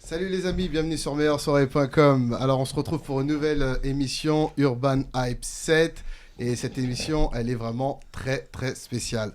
Salut les amis, bienvenue sur meilleursoirée.com. Alors on se retrouve pour une nouvelle émission Urban Hype 7 et cette émission elle est vraiment très très spéciale.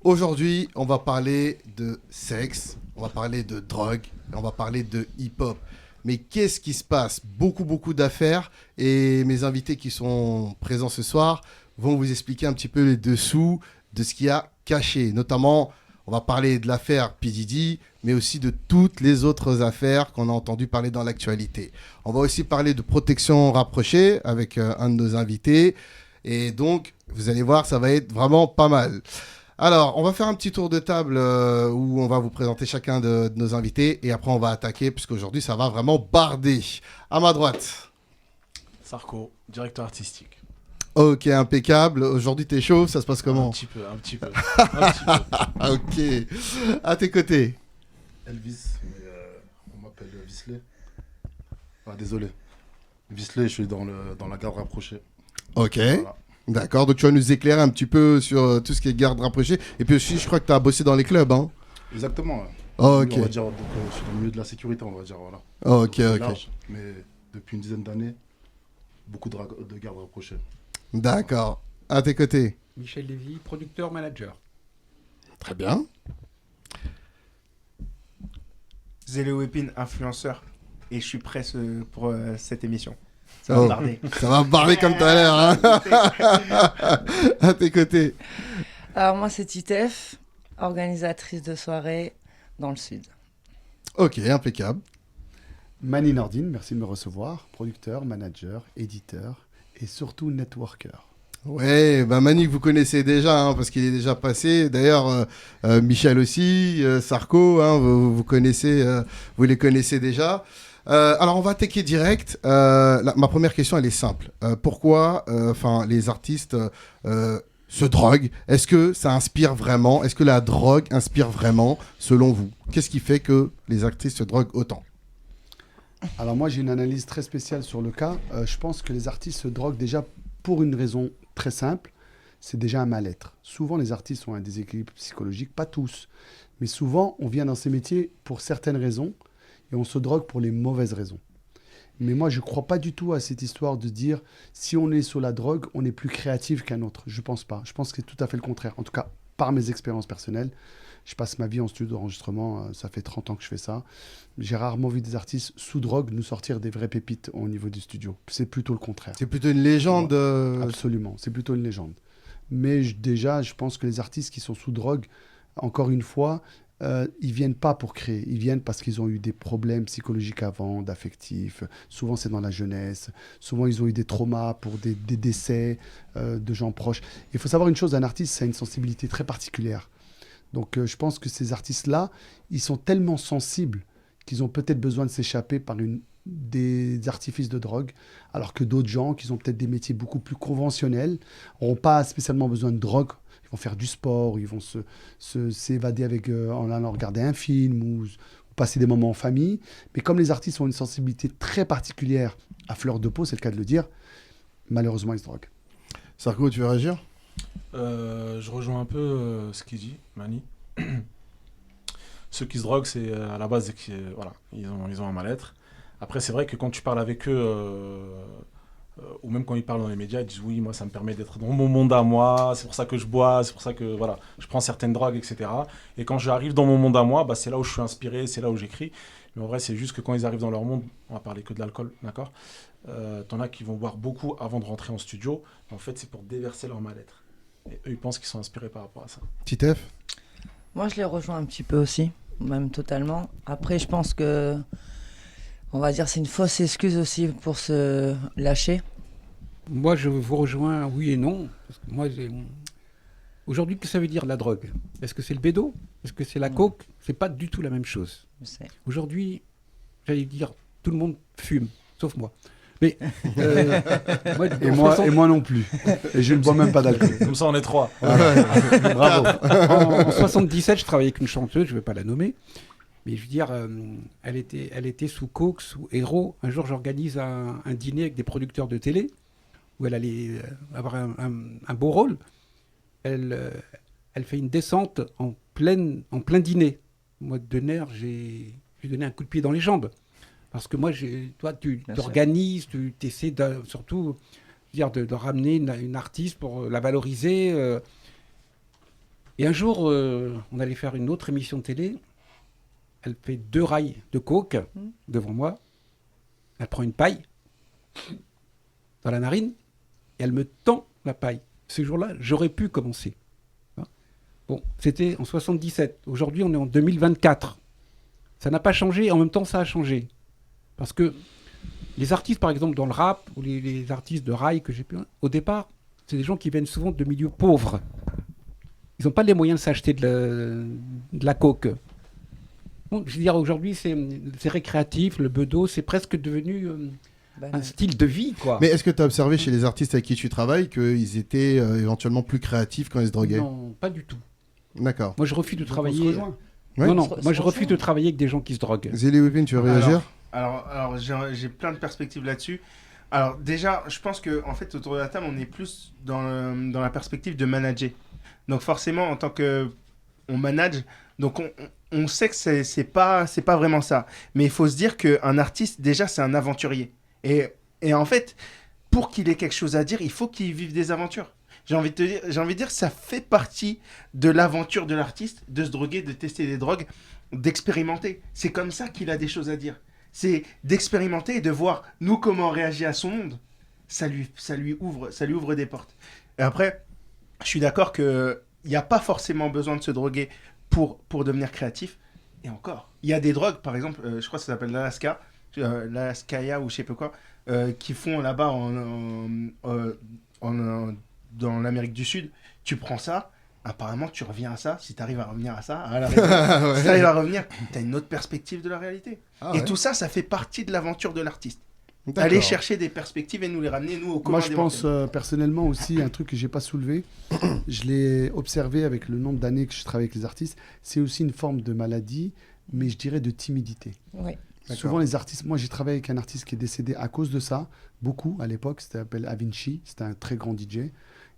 Aujourd'hui on va parler de sexe, on va parler de drogue et on va parler de hip-hop. Mais qu'est-ce qui se passe? Beaucoup d'affaires et mes invités qui sont présents ce soir vont vous expliquer un petit peu les dessous de ce qu'il y a caché. Notamment on va parler de l'affaire P. Diddy, mais aussi de toutes les autres affaires qu'on a entendu parler dans l'actualité. On va aussi parler de protection rapprochée avec un de nos invités. Et donc, vous allez voir, ça va être vraiment pas mal. Alors, on va faire un petit tour de table où on va vous présenter chacun de nos invités. Et après, on va attaquer, puisqu'aujourd'hui, ça va vraiment barder. À ma droite. Sarko, directeur artistique. Ok, impeccable. Aujourd'hui, t'es chaud, ça se passe comment? Un petit peu. Ok. À tes côtés. Elvis, mais on m'appelle Visley. Ah, désolé. Visley, je suis dans la garde rapprochée. Ok, Voilà. d'accord. Donc tu vas nous éclairer un petit peu sur tout ce qui est garde rapprochée. Et puis aussi, je crois que tu as bossé dans les clubs, hein? Exactement. Ouais. Ok. On va dire, donc, je suis dans le milieu de la sécurité, on va dire. Voilà. Ok, C'est ok. large, mais depuis une dizaine d'années, beaucoup de gardes rapprochés. D'accord. À tes côtés. Michel Lévy, producteur, manager. Très bien. Zéléo Épine, influenceur. Et je suis prêt pour cette émission. Ça va Oh. barder. Ça va parler comme tout à l'heure, hein? À tes côtés. Alors moi c'est Titef, organisatrice de soirée dans le sud. Ok, impeccable. Mani Nordine, merci de me recevoir. Producteur, manager, éditeur et surtout networker. Ouais, bah Mani, vous connaissez déjà, hein, parce qu'il est déjà passé. D'ailleurs, Michel aussi, Sarko, hein, vous connaissez, vous les connaissez déjà. Alors, on va attaquer direct. Ma première question, elle est simple. Pourquoi les artistes se droguent? Est-ce que ça inspire vraiment? Est-ce que la drogue inspire vraiment, selon vous? Qu'est-ce qui fait que les artistes se droguent autant? Alors moi, j'ai une analyse très spéciale sur le cas. Je pense que les artistes se droguent déjà pour une raison très simple. C'est déjà un mal-être. Souvent, les artistes ont un déséquilibre psychologique, pas tous. Mais souvent, on vient dans ces métiers pour certaines raisons et on se drogue pour les mauvaises raisons. Mais moi, je ne crois pas du tout à cette histoire de dire si on est sur la drogue, on est plus créatif qu'un autre. Je ne pense pas. Je pense que c'est tout à fait le contraire. En tout cas, par mes expériences personnelles, je passe ma vie en studio d'enregistrement. Ça fait 30 ans que je fais ça. J'ai rarement vu des artistes sous drogue nous sortir des vraies pépites au niveau du studio. C'est plutôt le contraire. C'est plutôt une légende. Absolument, c'est plutôt une légende. Mais déjà, je pense que les artistes qui sont sous drogue, encore une fois, ils viennent pas pour créer. Ils viennent parce qu'ils ont eu des problèmes psychologiques avant, d'affectifs. Souvent, c'est dans la jeunesse. Souvent, ils ont eu des traumas pour des décès de gens proches. Il faut savoir une chose, un artiste, ça a une sensibilité très particulière. Donc, je pense que ces artistes-là, ils sont tellement sensibles qu'ils ont peut-être besoin de s'échapper par des artifices de drogue, alors que d'autres gens qui ont peut-être des métiers beaucoup plus conventionnels n'auront pas spécialement besoin de drogue. Ils vont faire du sport, ils vont s'évader en allant regarder un film ou passer des moments en famille. Mais comme les artistes ont une sensibilité très particulière à fleur de peau, c'est le cas de le dire, malheureusement, ils se droguent. Sarko, tu veux réagir? Je rejoins un peu ce qu'il dit, Mani. Ceux qui se droguent, c'est à la base, voilà, ils ont un mal-être. Après, c'est vrai que quand tu parles avec eux, ou même quand ils parlent dans les médias, ils disent oui, moi, ça me permet d'être dans mon monde à moi, c'est pour ça que je bois, c'est pour ça que voilà, je prends certaines drogues, etc. Et quand j'arrive dans mon monde à moi, bah, c'est là où je suis inspiré, c'est là où j'écris. Mais en vrai, c'est juste que quand ils arrivent dans leur monde, on va parler que de l'alcool, d'accord? T'en as qui vont boire beaucoup avant de rentrer en studio. En fait, c'est pour déverser leur mal-être. Et eux, ils pensent qu'ils sont inspirés par rapport à ça. Titef? Moi je les rejoins un petit peu aussi, même totalement. Après je pense que, on va dire c'est une fausse excuse aussi pour se lâcher. Moi, je vous rejoins oui et non. Parce que moi, aujourd'hui, qu'est-ce que ça veut dire la drogue? Est-ce que c'est le bédo? Est-ce que c'est la coke? C'est pas du tout la même chose. Je sais. Aujourd'hui, j'allais dire, tout le monde fume, sauf moi. Mais Et moi non plus. Et je ne bois même pas d'alcool. Comme ça, on est trois. Bravo. En 77, je travaillais avec une chanteuse, je ne vais pas la nommer, mais je veux dire, elle était sous coke, sous héros. Un jour, j'organise un dîner avec des producteurs de télé, où elle allait avoir un beau rôle. Elle fait une descente en plein dîner. Moi, de nerfs, j'ai donné un coup de pied dans les jambes. Parce que moi, toi, tu Bien t'organises, tu essaies surtout dire, de ramener une artiste pour la valoriser. Et un jour, on allait faire une autre émission de télé. Elle fait 2 rails de coke devant moi. Elle prend une paille dans la narine et elle me tend la paille. Ce jour-là, j'aurais pu commencer. Bon, c'était en 77. Aujourd'hui, on est en 2024. Ça n'a pas changé, en même temps, ça a changé. Parce que les artistes, par exemple, dans le rap, ou les artistes de rail que j'ai pu... Au départ, c'est des gens qui viennent souvent de milieux pauvres. Ils n'ont pas les moyens de s'acheter de la coke. Bon, je veux dire, aujourd'hui, c'est récréatif, le bedeau, c'est presque devenu un style de vie, quoi. Mais est-ce que tu as observé chez les artistes avec qui tu travailles qu'ils étaient éventuellement plus créatifs quand ils se droguaient? Non, pas du tout. D'accord. Moi, je refuse de Donc, on se travailler... rejoint. Ouais. Non, moi, je refuse de travailler avec des gens qui se droguent. Zélie Whippin, tu veux réagir? Alors j'ai plein de perspectives là-dessus. Alors déjà, je pense que en fait autour de la table, on est plus dans la perspective de manager. Donc forcément, en tant que on manage, donc on sait que c'est pas vraiment ça. Mais il faut se dire qu'un artiste, déjà, c'est un aventurier. Et en fait, pour qu'il ait quelque chose à dire, il faut qu'il vive des aventures. J'ai envie de dire, ça fait partie de l'aventure de l'artiste, de se droguer, de tester des drogues, d'expérimenter. C'est comme ça qu'il a des choses à dire. C'est d'expérimenter et de voir, nous, comment on réagit à son monde. Ça lui ouvre des portes. Et après, je suis d'accord qu'il n'y a pas forcément besoin de se droguer pour devenir créatif. Et encore, il y a des drogues, par exemple, je crois que ça s'appelle l'Alaska, l'Alaskaya ou je sais pas quoi, qui font là-bas dans l'Amérique du Sud. Tu prends ça, apparemment tu reviens à ça, si tu arrives à revenir à ça, à la réalité, si tu arrives à revenir, tu as une autre perspective de la réalité. Et tout ça, ça fait partie de l'aventure de l'artiste. Aller chercher des perspectives et nous les ramener, nous, au commun. Moi, je pense personnellement aussi, un truc que j'ai pas soulevé, je l'ai observé avec le nombre d'années que je travaille avec les artistes, c'est aussi une forme de maladie, mais je dirais de timidité. Oui. Souvent, les artistes, moi j'ai travaillé avec un artiste qui est décédé à cause de ça, beaucoup à l'époque, c'était appelé Avinci, c'était un très grand DJ,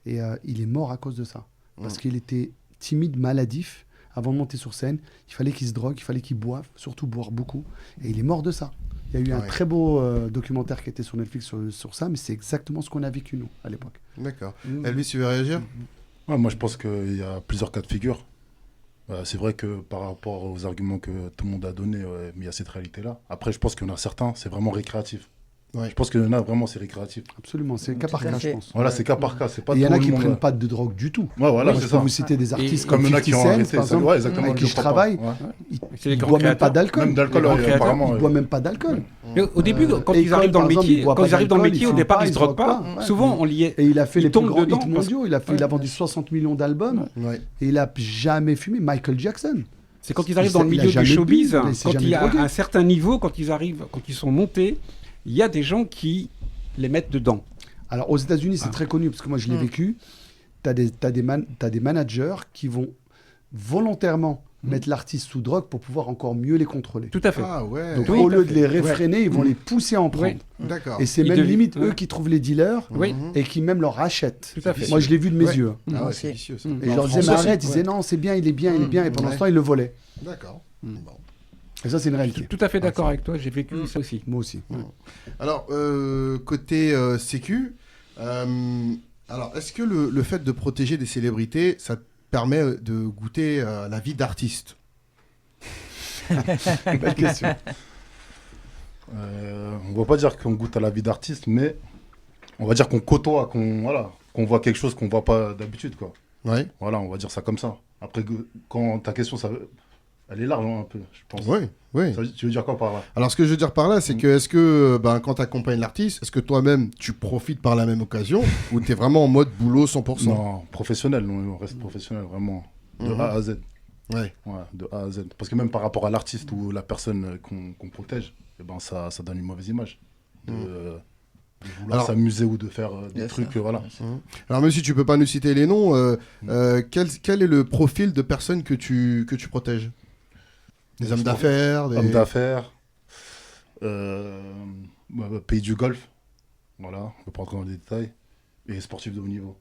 et il est mort à cause de ça, parce qu'il était timide, maladif, avant de monter sur scène, il fallait qu'il se drogue, il fallait qu'il boive, surtout boire beaucoup, et il est mort de ça. Il y a eu un très beau documentaire qui était sur Netflix sur ça, mais c'est exactement ce qu'on a vécu nous, à l'époque. D'accord. Elvis, tu veux réagir? Ouais, moi, je pense qu'il y a plusieurs cas de figure. C'est vrai que par rapport aux arguments que tout le monde a donnés, mais il y a cette réalité-là. Après, je pense qu'il y en a certains, c'est vraiment récréatif. Ouais. Je pense qu'il y en a vraiment, c'est récréatif. Absolument, c'est cas par cas, je pense. Voilà, c'est cas par cas. C'est pas Et il y en a tout qui le ne monde. prennent pas de drogue du tout. Ouais, voilà, Je c'est peux ça. vous citer des artistes Comme il y en a 50 qui ont Cent, arrêté, par exemple, ouais, exactement, avec je qui je crois pas. travaille. Ouais. Ils les ne grands boivent même pas créateurs. d'alcool. Même d'alcool, Les grands ouais, créateurs, apparemment. Ils ne ouais. boivent même pas d'alcool. Mais au début, quand Et ils arrivent dans le par exemple, métier, ils boivent quand pas ils arrivent dans le d'alcool, métier, ils au fument départ, pas, ils se droguent pas. Ouais. Souvent, on liait. Et il a fait Ils les plus tombent grands dedans hits parce- mondiaux. Il a vendu 60 millions d'albums. Ouais. Et il n'a jamais fumé. Michael Jackson. C'est quand ils arrivent dans le Il a milieu du jamais showbiz, bu, il s'est quand jamais il y a drogué. un certain niveau, quand ils sont montés, il y a des gens qui les mettent dedans. Alors, aux États-Unis, c'est très connu parce que moi, je l'ai vécu. Tu as des managers qui vont volontairement mettre l'artiste sous drogue pour pouvoir encore mieux les contrôler. Tout à fait. Ah ouais. Donc, Oui, au tout à lieu de fait. les réfréner, ils vont les pousser à en prendre. D'accord. Et c'est Ils même deviennent- limite eux ouais. qui trouvent les dealers Oui, et qui même leur achètent. tout à fait. Moi, je l'ai vu de mes Ouais. yeux. Ah ouais, aussi. c'est vicieux ça. Et je En leur disais, France mais aussi, arrête. Ils disaient, ouais. non, c'est bien, il est bien, il est bien. Et pendant Ouais. ce temps, ils le volaient. D'accord. Bon. Et ça, c'est une réalité. Tout à fait d'accord avec toi, j'ai vécu ça aussi. Moi aussi. Alors, côté sécu, alors, est-ce que le fait de protéger des célébrités, ça te permet de goûter à la vie d'artiste? Belle question. On va pas dire qu'on goûte à la vie d'artiste, mais on va dire qu'on côtoie, qu'on voit quelque chose qu'on voit pas d'habitude, quoi. Ouais. Voilà, on va dire ça comme ça. Après, quand ta question, elle est large, hein, un peu, je pense. Oui, oui. Tu veux dire quoi par là? Alors, ce que je veux dire par là, c'est que est-ce que quand tu accompagnes l'artiste, est-ce que toi-même, tu profites par la même occasion ou tu es vraiment en mode boulot 100%? Non, professionnel, on reste professionnel, vraiment. De A à Z. Ouais. Ouais, de A à Z. Parce que même par rapport à l'artiste ou la personne qu'on protège, eh ben ça donne une mauvaise image. De vouloir Alors- s'amuser ou de faire des Bien trucs, sûr. voilà. Alors, même si tu peux pas nous citer les noms, quel est le profil de personnes que tu protèges? Des hommes d'affaires, Hommes d'affaires, pays du golf, voilà, on peut pas rentrer dans les détails, et sportifs de haut niveau.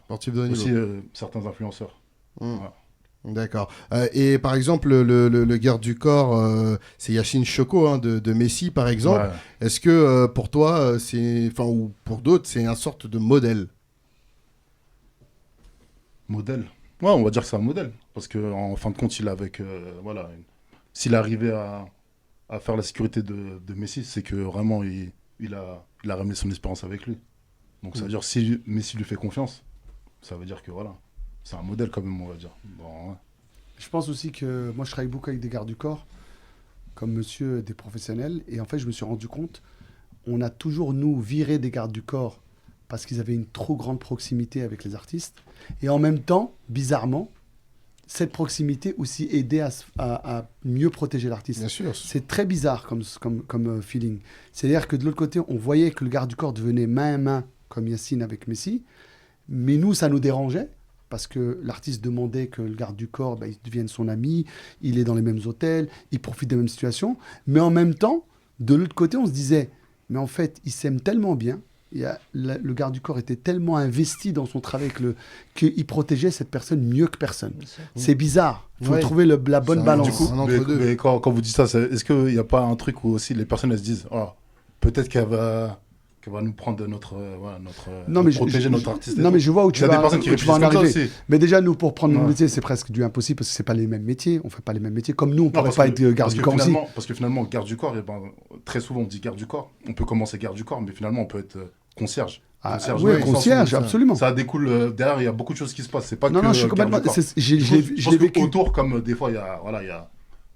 sportifs de haut niveau. Aussi certains influenceurs. Mm. Voilà. D'accord. Et par exemple, le garde du corps, c'est Yacine Choco hein, de Messi, par exemple. Ouais. Est-ce que pour toi, ou pour d'autres, c'est une sorte de modèle? Modèle. Ouais, on va dire que c'est un modèle. Parce qu'en fin de compte, s'il arrivait à faire la sécurité de Messi, c'est que vraiment, il a ramené son espérance avec lui. Donc ça veut dire si Messi lui fait confiance, ça veut dire que voilà, c'est un modèle quand même, on va dire. Bon, ouais. Je pense aussi que moi, je travaille beaucoup avec des gardes du corps, comme monsieur, des professionnels. Et en fait, je me suis rendu compte, on a toujours, nous, viré des gardes du corps parce qu'ils avaient une trop grande proximité avec les artistes. Et en même temps, bizarrement, cette proximité aussi aidait à mieux protéger l'artiste. Bien sûr. C'est très bizarre comme feeling. C'est-à-dire que de l'autre côté, on voyait que le garde du corps devenait main à main, comme Yacine avec Messi. Mais nous, ça nous dérangeait. Parce que l'artiste demandait que le garde du corps, il devienne son ami, il est dans les mêmes hôtels, il profite des mêmes situations. Mais en même temps, de l'autre côté, on se disait, mais en fait, ils s'aiment tellement bien, le garde du corps était tellement investi dans son travail qu'il protégeait cette personne mieux que personne. C'est bizarre. Il faut Ouais. trouver la bonne C'est balance. du coup, un entre-deux. Mais quand vous dites ça, est-ce qu'il n'y a pas un truc où aussi les personnes elles se disent, oh, peut-être qu'elle va nous prendre protéger notre artiste. Non, mais je vois où Il y tu a vas, des personnes qui où tu vas en réfléchissent comme ça arriver. aussi. Mais déjà, nous, pour prendre nos Ouais. métiers, c'est presque du impossible parce que c'est pas les mêmes métiers. On fait pas les mêmes métiers. Comme nous, on Non, pourrait parce pas que- être garde parce du que corps aussi. finalement- Parce que finalement, garde du corps, très souvent on dit garde du corps. On peut commencer garde du corps, mais finalement on peut être concierge. Ah, Concierge, oui, dans le sens où concierge, absolument. Ça découle derrière, il y a beaucoup de choses qui se passent. C'est pas Non, que non, je suis garde complètement. du corps. Je l'ai vécu. Autour, comme des fois,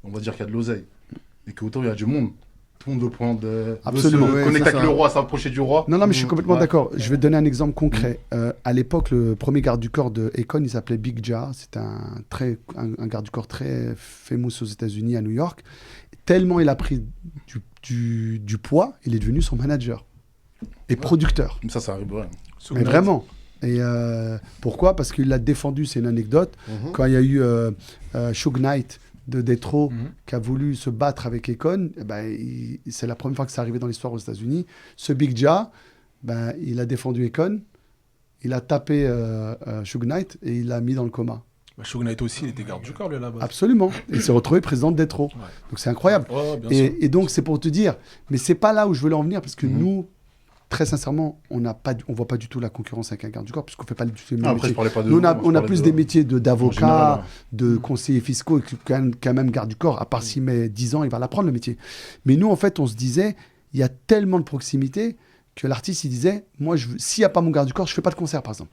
on va dire qu'il y a de l'oseille. Et qu'autour, il y a du monde. Tout le monde veut prendre Absolument. veut se Ouais, connecter c'est avec ça. le roi, s'approcher du roi. Non, non, mais je suis complètement Ouais. d'accord. Je vais te donner un exemple concret. À l'époque, le premier garde du corps de Akon, il s'appelait Big Jah. C'était un garde du corps très fameux aux États-Unis, à New York. Tellement il a pris du poids, il est devenu son manager et producteur. Ça arrive, ouais. Mais vraiment. Et pourquoi? Parce qu'il l'a défendu, c'est une anecdote. Quand il y a eu Suge Knight de Death Row qui a voulu se battre avec Akon, c'est la première fois que c'est arrivé dans l'histoire aux États-Unis. Ce Big Jah, il a défendu Akon, il a tapé Suge Knight et il l'a mis dans le coma. Suge Knight aussi, il était garde du corps, lui, là-bas. Absolument. Et il s'est retrouvé président de Death Row. Ouais. Donc c'est incroyable. Ouais, bien sûr. Et donc c'est pour te dire, mais c'est pas là où je voulais en venir parce que nous, très sincèrement, on voit pas du tout la concurrence avec un garde du corps puisqu'on fait pas du tout le même Après, je métier. parlais pas de Nous, nous, moi, je on a parlais plus de- des métiers en général, d'avocats, ouais. de conseillers fiscaux, et qu'un même garde du corps, à part s'il met 10 ans, il va l'apprendre le métier. Mais nous, en fait, on se disait, il y a tellement de proximité que l'artiste, il disait, moi, s'il n'y a pas mon garde du corps, je fais pas de concert, par exemple.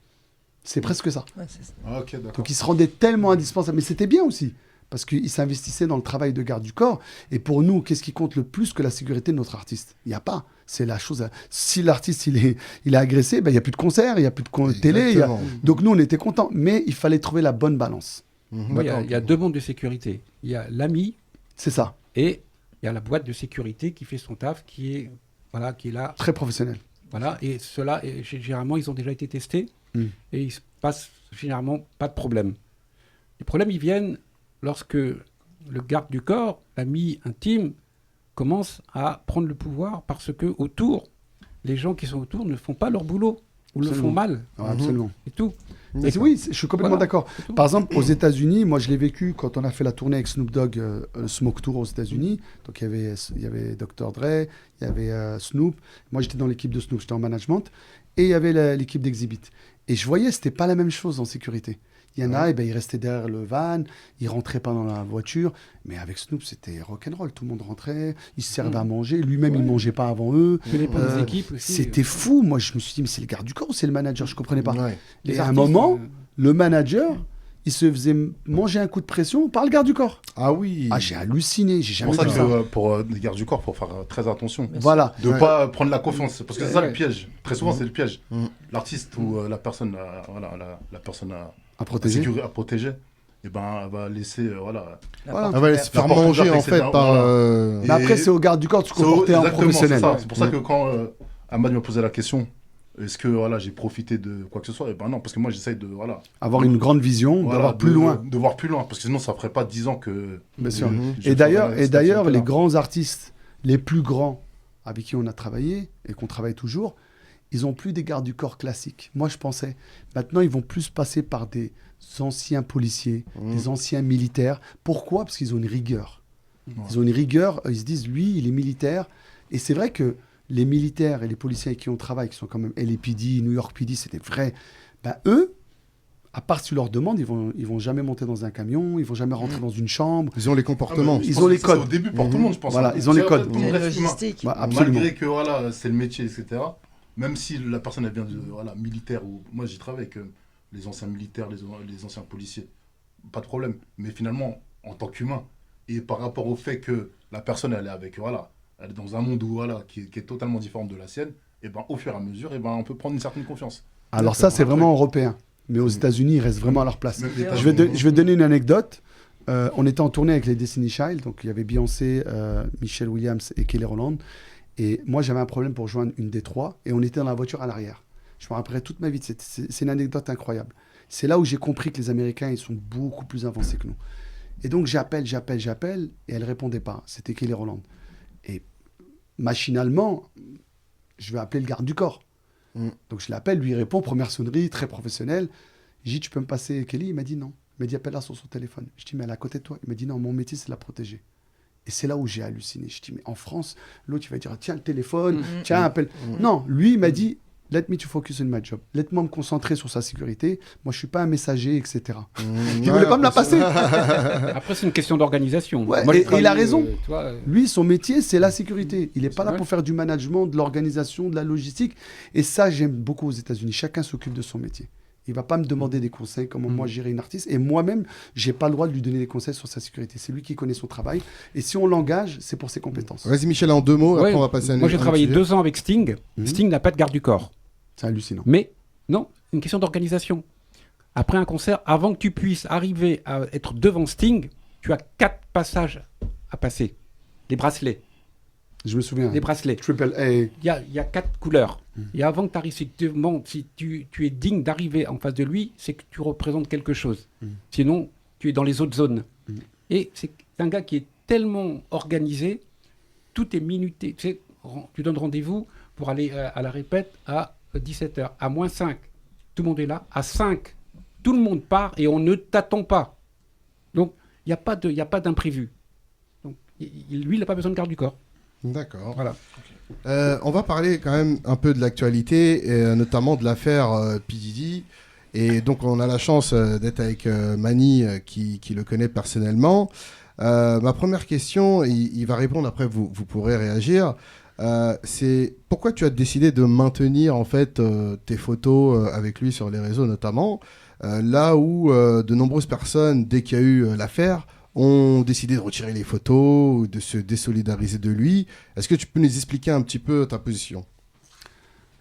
C'est presque ça. Ouais, c'est ça. Ah, ok, d'accord. Donc il se rendait tellement indispensable. Mais c'était bien aussi, parce qu'il s'investissait dans le travail de garde du corps. Et pour nous, qu'est-ce qui compte le plus que la sécurité de notre artiste? Il n'y a pas. C'est la chose. Si l'artiste il est agressé, il n'y a plus de concert, il n'y a plus de télé. Exactement. Donc nous, on était contents. Mais il fallait trouver la bonne balance. Moi, il y a deux mondes de sécurité. Il y a l'ami C'est ça. et il y a la boîte de sécurité qui fait son taf, qui est là. Très professionnel. Voilà, et ceux-là, généralement, ils ont déjà été testés et il se passe généralement pas de problème. Les problèmes, ils viennent lorsque le garde du corps, l'ami intime, commence à prendre le pouvoir parce que autour, les gens qui sont autour ne font pas leur boulot ou le font Absolument. mal Ouais, absolument. et tout. Et oui, je suis complètement Voilà, d'accord. c'est tout. Par exemple, aux États-Unis, moi je l'ai vécu quand on a fait la tournée avec Snoop Dogg, Smoke Tour aux États-Unis. Donc il y avait Dr. Dre, il y avait Snoop. Moi j'étais dans l'équipe de Snoop, j'étais en management. Et il y avait l'équipe d'Exhibit. Et je voyais, c'était pas la même chose en sécurité. Il y en a, ils restaient derrière le van, ils rentraient pas dans la voiture. Mais avec Snoop, c'était rock'n'roll. Tout le monde rentrait, il se servait à manger. Lui-même, il mangeait pas avant eux. Ça dépend des équipes aussi. C'était fou. Moi, je me suis dit, mais c'est le garde du corps ou c'est le manager? Je comprenais pas. Ouais. Les Et à un artistes, moment, le manager, il se faisait manger un coup de pression par le garde du corps. Ah oui. Ah, j'ai halluciné, j'ai C'est jamais pour ça vu que ça. pour les gardes du corps, faut faire très attention. Voilà. De Ouais. pas prendre la confiance. Parce que c'est ça Ouais. le piège. Très souvent, c'est le piège. Mhm. L'artiste ou la personne, la personne À protéger. à protéger, et ben, elle va laisser, voilà. Voilà. Elle va se faire La porte manger ouverte, en fait etc. par. Voilà. Mais après, c'est au garde du corps de se C'est comporter en exactement, professionnel. c'est ça. C'est pour ça que quand Ahmad m'a posé la question, est-ce que voilà, j'ai profité de quoi que ce soit? Et ben non, parce que moi j'essaye de Avoir une grande vision, voilà, d'avoir plus loin. de voir plus loin, parce que sinon ça ferait pas 10 ans que. Bien sûr. je Et d'ailleurs, ferais cette activité-là. les grands artistes, les plus grands avec qui on a travaillé et qu'on travaille toujours, ils ont plus des gardes du corps classiques. Moi, je pensais, maintenant, ils vont plus passer par des anciens policiers, des anciens militaires. Pourquoi ? Parce qu'ils ont une rigueur. Ils ont une rigueur, ils se disent, lui, il est militaire. Et c'est vrai que les militaires et les policiers avec qui on travaille, qui sont quand même LAPD, New York PD, c'était vrai. Ben, eux, à part si tu leur demandes, ils vont jamais monter dans un camion, ils vont jamais rentrer dans une chambre. Ils ont les comportements. Ils ont les codes. Au début, pour tout le monde, je pense. Voilà, ils ont les codes. Tout le monde reste humain. Logistique. Ouais, absolument. Malgré que voilà, c'est le métier, etc. Même si la personne elle vient de militaire, ou moi j'y travaille avec les anciens militaires, les anciens policiers, pas de problème. Mais finalement, en tant qu'humain, et par rapport au fait que la personne elle est avec, elle est dans un monde où, qui est totalement différent de la sienne, et ben au fur et à mesure, et ben on peut prendre une certaine confiance. Alors ça, c'est vraiment européen. Mais aux États-Unis, ils restent vraiment à leur place. Je vais donner une anecdote. On était en tournée avec les Destiny Child, donc il y avait Beyoncé, Michelle Williams et Kelly Rowland. Et moi, j'avais un problème pour joindre une des trois, et on était dans la voiture à l'arrière. Je me rappellerai toute ma vie. C'est une anecdote incroyable. C'est là où j'ai compris que les Américains, ils sont beaucoup plus avancés que nous. Et donc j'appelle, et elle répondait pas. C'était Kelly Rowland. Et machinalement, je vais appeler le garde du corps. Donc je l'appelle, lui il répond, première sonnerie, très professionnelle. Je dis, tu peux me passer Kelly ? Il m'a dit non. Il m'a dit, appelle-la sur son téléphone. Je dis, mais elle est à côté de toi. Il m'a dit, non, mon métier, c'est de la protéger. Et c'est là où j'ai halluciné. Je dis, mais en France, l'autre, il va dire, tiens, le téléphone, tiens, appelle. Non, lui, il m'a dit, let me to focus on my job. Laisse-moi me concentrer sur sa sécurité. Moi, je ne suis pas un messager, etc. Il ne voulait pas me la passer. Après, c'est une question d'organisation. Ouais, Moi, et il a raison. Toi, Lui, son métier, c'est la sécurité. Il n'est pas là pour faire du management, de l'organisation, de la logistique. Et ça, j'aime beaucoup aux États-Unis. Chacun s'occupe de son métier. Il ne va pas me demander des conseils, comment moi gérer une artiste. Et moi-même, je n'ai pas le droit de lui donner des conseils sur sa sécurité. C'est lui qui connaît son travail. Et si on l'engage, c'est pour ses compétences. Vas-y, Michel, en 2 mots. Après, on va passer à moi, j'ai travaillé sujet. 2 ans avec Sting. Sting n'a pas de garde du corps. C'est hallucinant. Mais non, une question d'organisation. Après un concert, avant que tu puisses arriver à être devant Sting, tu as 4 passages à passer. Les bracelets. Je me souviens. Les bracelets. Triple A. Il y a 4 couleurs. Et avant que tu arrives, si tu es digne d'arriver en face de lui, c'est que tu représentes quelque chose. Sinon, tu es dans les autres zones. Et c'est un gars qui est tellement organisé, tout est minuté. Tu donnes rendez-vous pour aller à la répète à 17h. À moins 5, tout le monde est là. À 5, tout le monde part et on ne t'attend pas. Donc, il n'y a pas d'imprévu. Donc, lui, il n'a pas besoin de garde du corps. D'accord. Voilà. On va parler quand même un peu de l'actualité, et notamment de l'affaire P. Diddy. Et donc, on a la chance d'être avec Mani, qui le connaît personnellement. Ma première question, il va répondre, après vous pourrez réagir. C'est pourquoi tu as décidé de maintenir en fait tes photos avec lui sur les réseaux notamment, là où de nombreuses personnes, dès qu'il y a eu l'affaire, ont décidé de retirer les photos, de se désolidariser de lui. Est-ce que tu peux nous expliquer un petit peu ta position ?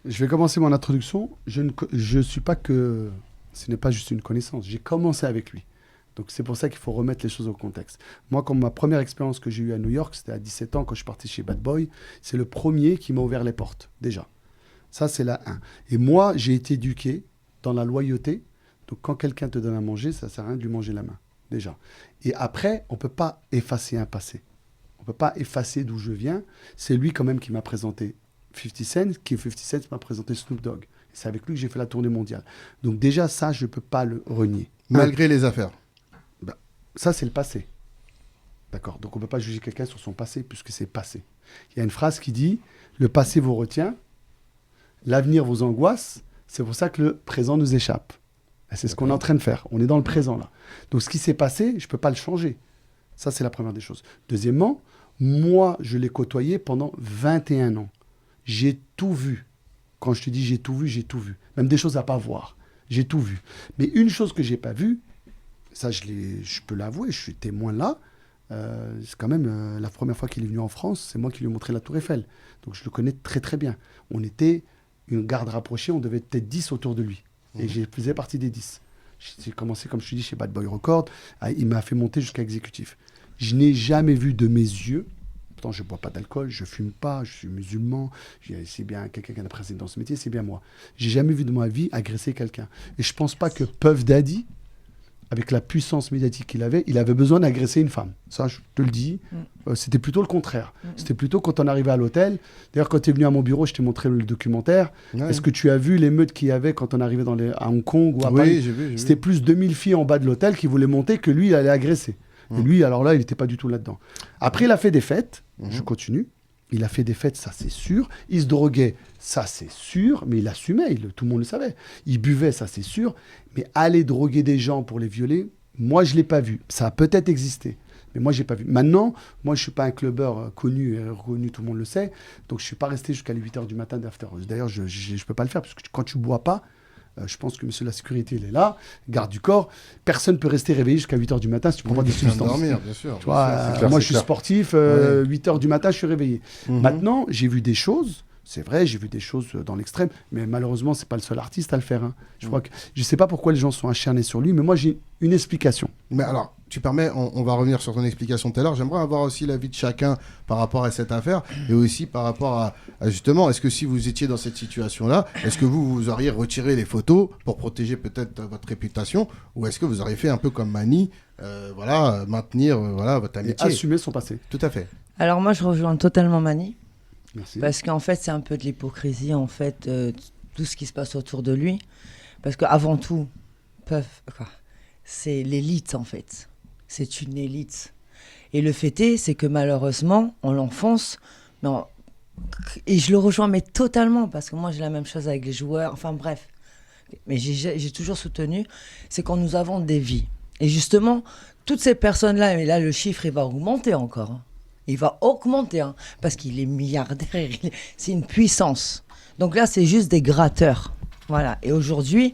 Je vais commencer mon introduction. Je suis pas que... Ce n'est pas juste une connaissance. J'ai commencé avec lui. Donc c'est pour ça qu'il faut remettre les choses au contexte. Moi, comme ma première expérience que j'ai eue à New York, c'était à 17 ans quand je suis parti chez Bad Boy. C'est le premier qui m'a ouvert les portes, déjà. Ça, c'est la 1. Et moi, j'ai été éduqué dans la loyauté. Donc quand quelqu'un te donne à manger, ça ne sert à rien de lui manger la main, déjà. Et après, on ne peut pas effacer un passé. On ne peut pas effacer d'où je viens. C'est lui quand même qui m'a présenté 50 Cent, qui 50 Cent m'a présenté Snoop Dogg. C'est avec lui que j'ai fait la tournée mondiale. Donc déjà, ça, je ne peux pas le renier. Malgré les affaires. Ça, c'est le passé. D'accord ? Donc on ne peut pas juger quelqu'un sur son passé puisque c'est passé. Il y a une phrase qui dit « Le passé vous retient, l'avenir vous angoisse, c'est pour ça que le présent nous échappe. » C'est ce qu'on est en train de faire. On est dans le présent, là. Donc ce qui s'est passé, je ne peux pas le changer. Ça, c'est la première des choses. Deuxièmement, moi, je l'ai côtoyé pendant 21 ans. J'ai tout vu. Quand je te dis j'ai tout vu, j'ai tout vu. Même des choses à pas voir. J'ai tout vu. Mais une chose que j'ai pas vue, ça je peux l'avouer, je suis témoin là. C'est quand même la première fois qu'il est venu en France, c'est moi qui lui ai montré la Tour Eiffel. Donc je le connais très très bien. On était une garde rapprochée, on devait être peut-être 10 autour de lui. Et je faisais partie des 10. J'ai commencé, comme je te dis, chez Bad Boy Records. Il m'a fait monter jusqu'à exécutif. Je n'ai jamais vu de mes yeux. Pourtant, je ne bois pas d'alcool, je ne fume pas, je suis musulman. C'est bien quelqu'un qui a apprécié dans ce métier, c'est bien moi. J'ai jamais vu de ma vie agresser quelqu'un. Et je ne pense pas que Puff Daddy avec la puissance médiatique qu'il avait, il avait besoin d'agresser une femme. Ça, je te le dis. C'était plutôt le contraire. C'était plutôt quand on arrivait à l'hôtel. D'ailleurs, quand tu es venu à mon bureau, je t'ai montré le documentaire. Ouais. Est-ce que tu as vu l'émeute qu'il y avait quand on arrivait à Hong Kong ou à Paris? Oui, j'ai vu. C'était plus 2000 filles en bas de l'hôtel qui voulaient monter que lui, il allait agresser. Et lui, alors là, il n'était pas du tout là-dedans. Après, il a fait des fêtes. Je continue. Il a fait des fêtes, ça c'est sûr. Il se droguait, ça c'est sûr. Mais il assumait, tout le monde le savait. Il buvait, ça c'est sûr. Mais aller droguer des gens pour les violer, moi, je ne l'ai pas vu. Ça a peut-être existé. Mais moi, je n'ai pas vu. Maintenant, moi, je ne suis pas un clubbeur connu et reconnu, tout le monde le sait. Donc, je ne suis pas resté jusqu'à les 8h du matin d'after. D'ailleurs, je ne peux pas le faire parce que quand tu ne bois pas, je pense que monsieur de la sécurité, il est là, garde du corps. Personne ne peut rester réveillé jusqu'à 8h du matin si tu prends pas des substances. dormir, bien sûr. Tu vois, clair, moi, c'est je suis clair. sportif, 8h du matin, je suis réveillé. Mhm. Maintenant, j'ai vu des choses. C'est vrai, j'ai vu des choses dans l'extrême, mais malheureusement, c'est pas le seul artiste à le faire. Hein. Je crois que je sais pas pourquoi les gens sont acharnés sur lui, mais moi j'ai une explication. Mais alors, tu permets, on va revenir sur ton explication tout à l'heure. J'aimerais avoir aussi l'avis de chacun par rapport à cette affaire et aussi par rapport à justement, est-ce que si vous étiez dans cette situation-là, est-ce que vous auriez retiré les photos pour protéger peut-être votre réputation ou est-ce que vous auriez fait un peu comme Mani, maintenir votre Et amitié? assumer son passé. Tout à fait. Alors moi, je rejoins totalement Mani. Merci. Parce qu'en fait, c'est un peu de l'hypocrisie, en fait, tout ce qui se passe autour de lui. Parce qu'avant tout, c'est l'élite, en fait. C'est une élite. Et le fait est, c'est que malheureusement, on l'enfonce. Et je le rejoins, mais totalement, parce que moi, j'ai la même chose avec les joueurs. Enfin, bref. Mais j'ai toujours soutenu, c'est quand nous avons des vies. Et justement, toutes ces personnes-là, et là, le chiffre, il va augmenter encore. Hein. Il va augmenter, hein, parce qu'il est milliardaire, c'est une puissance. Donc là, c'est juste des gratteurs. Voilà. Et aujourd'hui,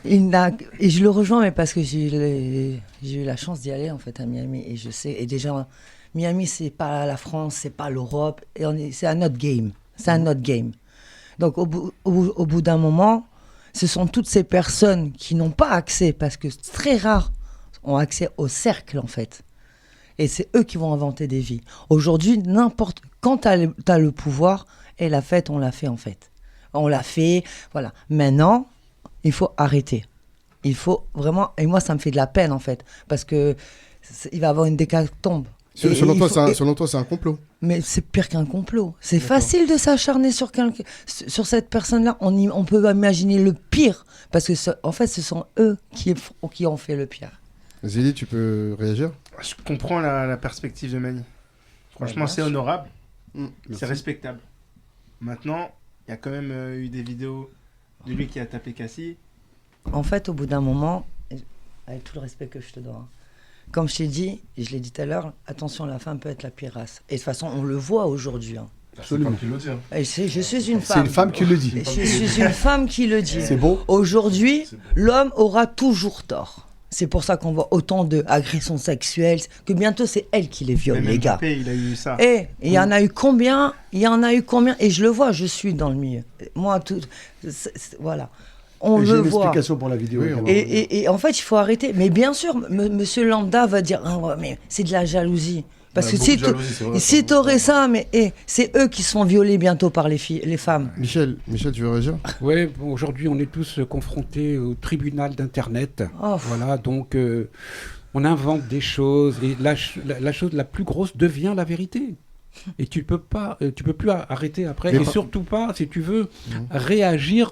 et je le rejoins, mais parce que j'ai eu la chance d'y aller, en fait, à Miami. Et je sais, et déjà, Miami, c'est pas la France, c'est pas l'Europe, et c'est un autre game. C'est un autre game. Donc au bout d'un moment, ce sont toutes ces personnes qui n'ont pas accès, parce que c'est très rare, ont accès au cercle, en fait. Et c'est eux qui vont inventer des vies. Aujourd'hui, quand tu as le pouvoir, et la fête, on l'a fait en fait. On l'a fait, voilà. Maintenant, il faut arrêter. Il faut vraiment... Et moi, ça me fait de la peine en fait. Parce qu'il va y avoir une décathlon. Selon toi, c'est un complot. Mais c'est pire qu'un complot. C'est facile de s'acharner sur cette personne-là. On peut imaginer le pire. Parce que en fait, ce sont eux qui ont fait le pire. Zélie, tu peux réagir? Je comprends la perspective de Mani. Franchement, c'est honorable. C'est respectable. Maintenant, il y a quand même eu des vidéos de lui qui a tapé Cassie. En fait, au bout d'un moment, avec tout le respect que je te dois, hein, comme je t'ai dit, et je l'ai dit tout à l'heure, attention, la femme peut être la pire race. Et de toute façon, on le voit aujourd'hui. Hein. Absolument. C'est pas qui le dit, hein. Et je suis une C'est femme. une femme qui le dit. Et je suis une femme qui le dit. C'est beau. Aujourd'hui, C'est beau. l'homme aura toujours tort. C'est pour ça qu'on voit autant d'agressions sexuelles, que bientôt c'est elle qui les viole, Même les gars. Mbappé, il a eu ça. Et il y en a eu combien? Il y en a eu combien? Et je le vois, je suis dans le milieu. Moi, voilà. On J'ai le une voit. explication pour la vidéo. Oui, également. Et en fait, il faut arrêter. Mais bien sûr, monsieur Lambda va dire ah ouais, mais c'est de la jalousie. Parce que si tu aurais ça, mais c'est eux qui se font violer bientôt par les femmes. Michel, tu veux réagir? Oui, aujourd'hui, on est tous confrontés au tribunal d'Internet. Oh. Voilà, donc on invente des choses et la chose la plus grosse devient la vérité. Et tu peux plus arrêter après. Mais et surtout pas, si tu veux, réagir.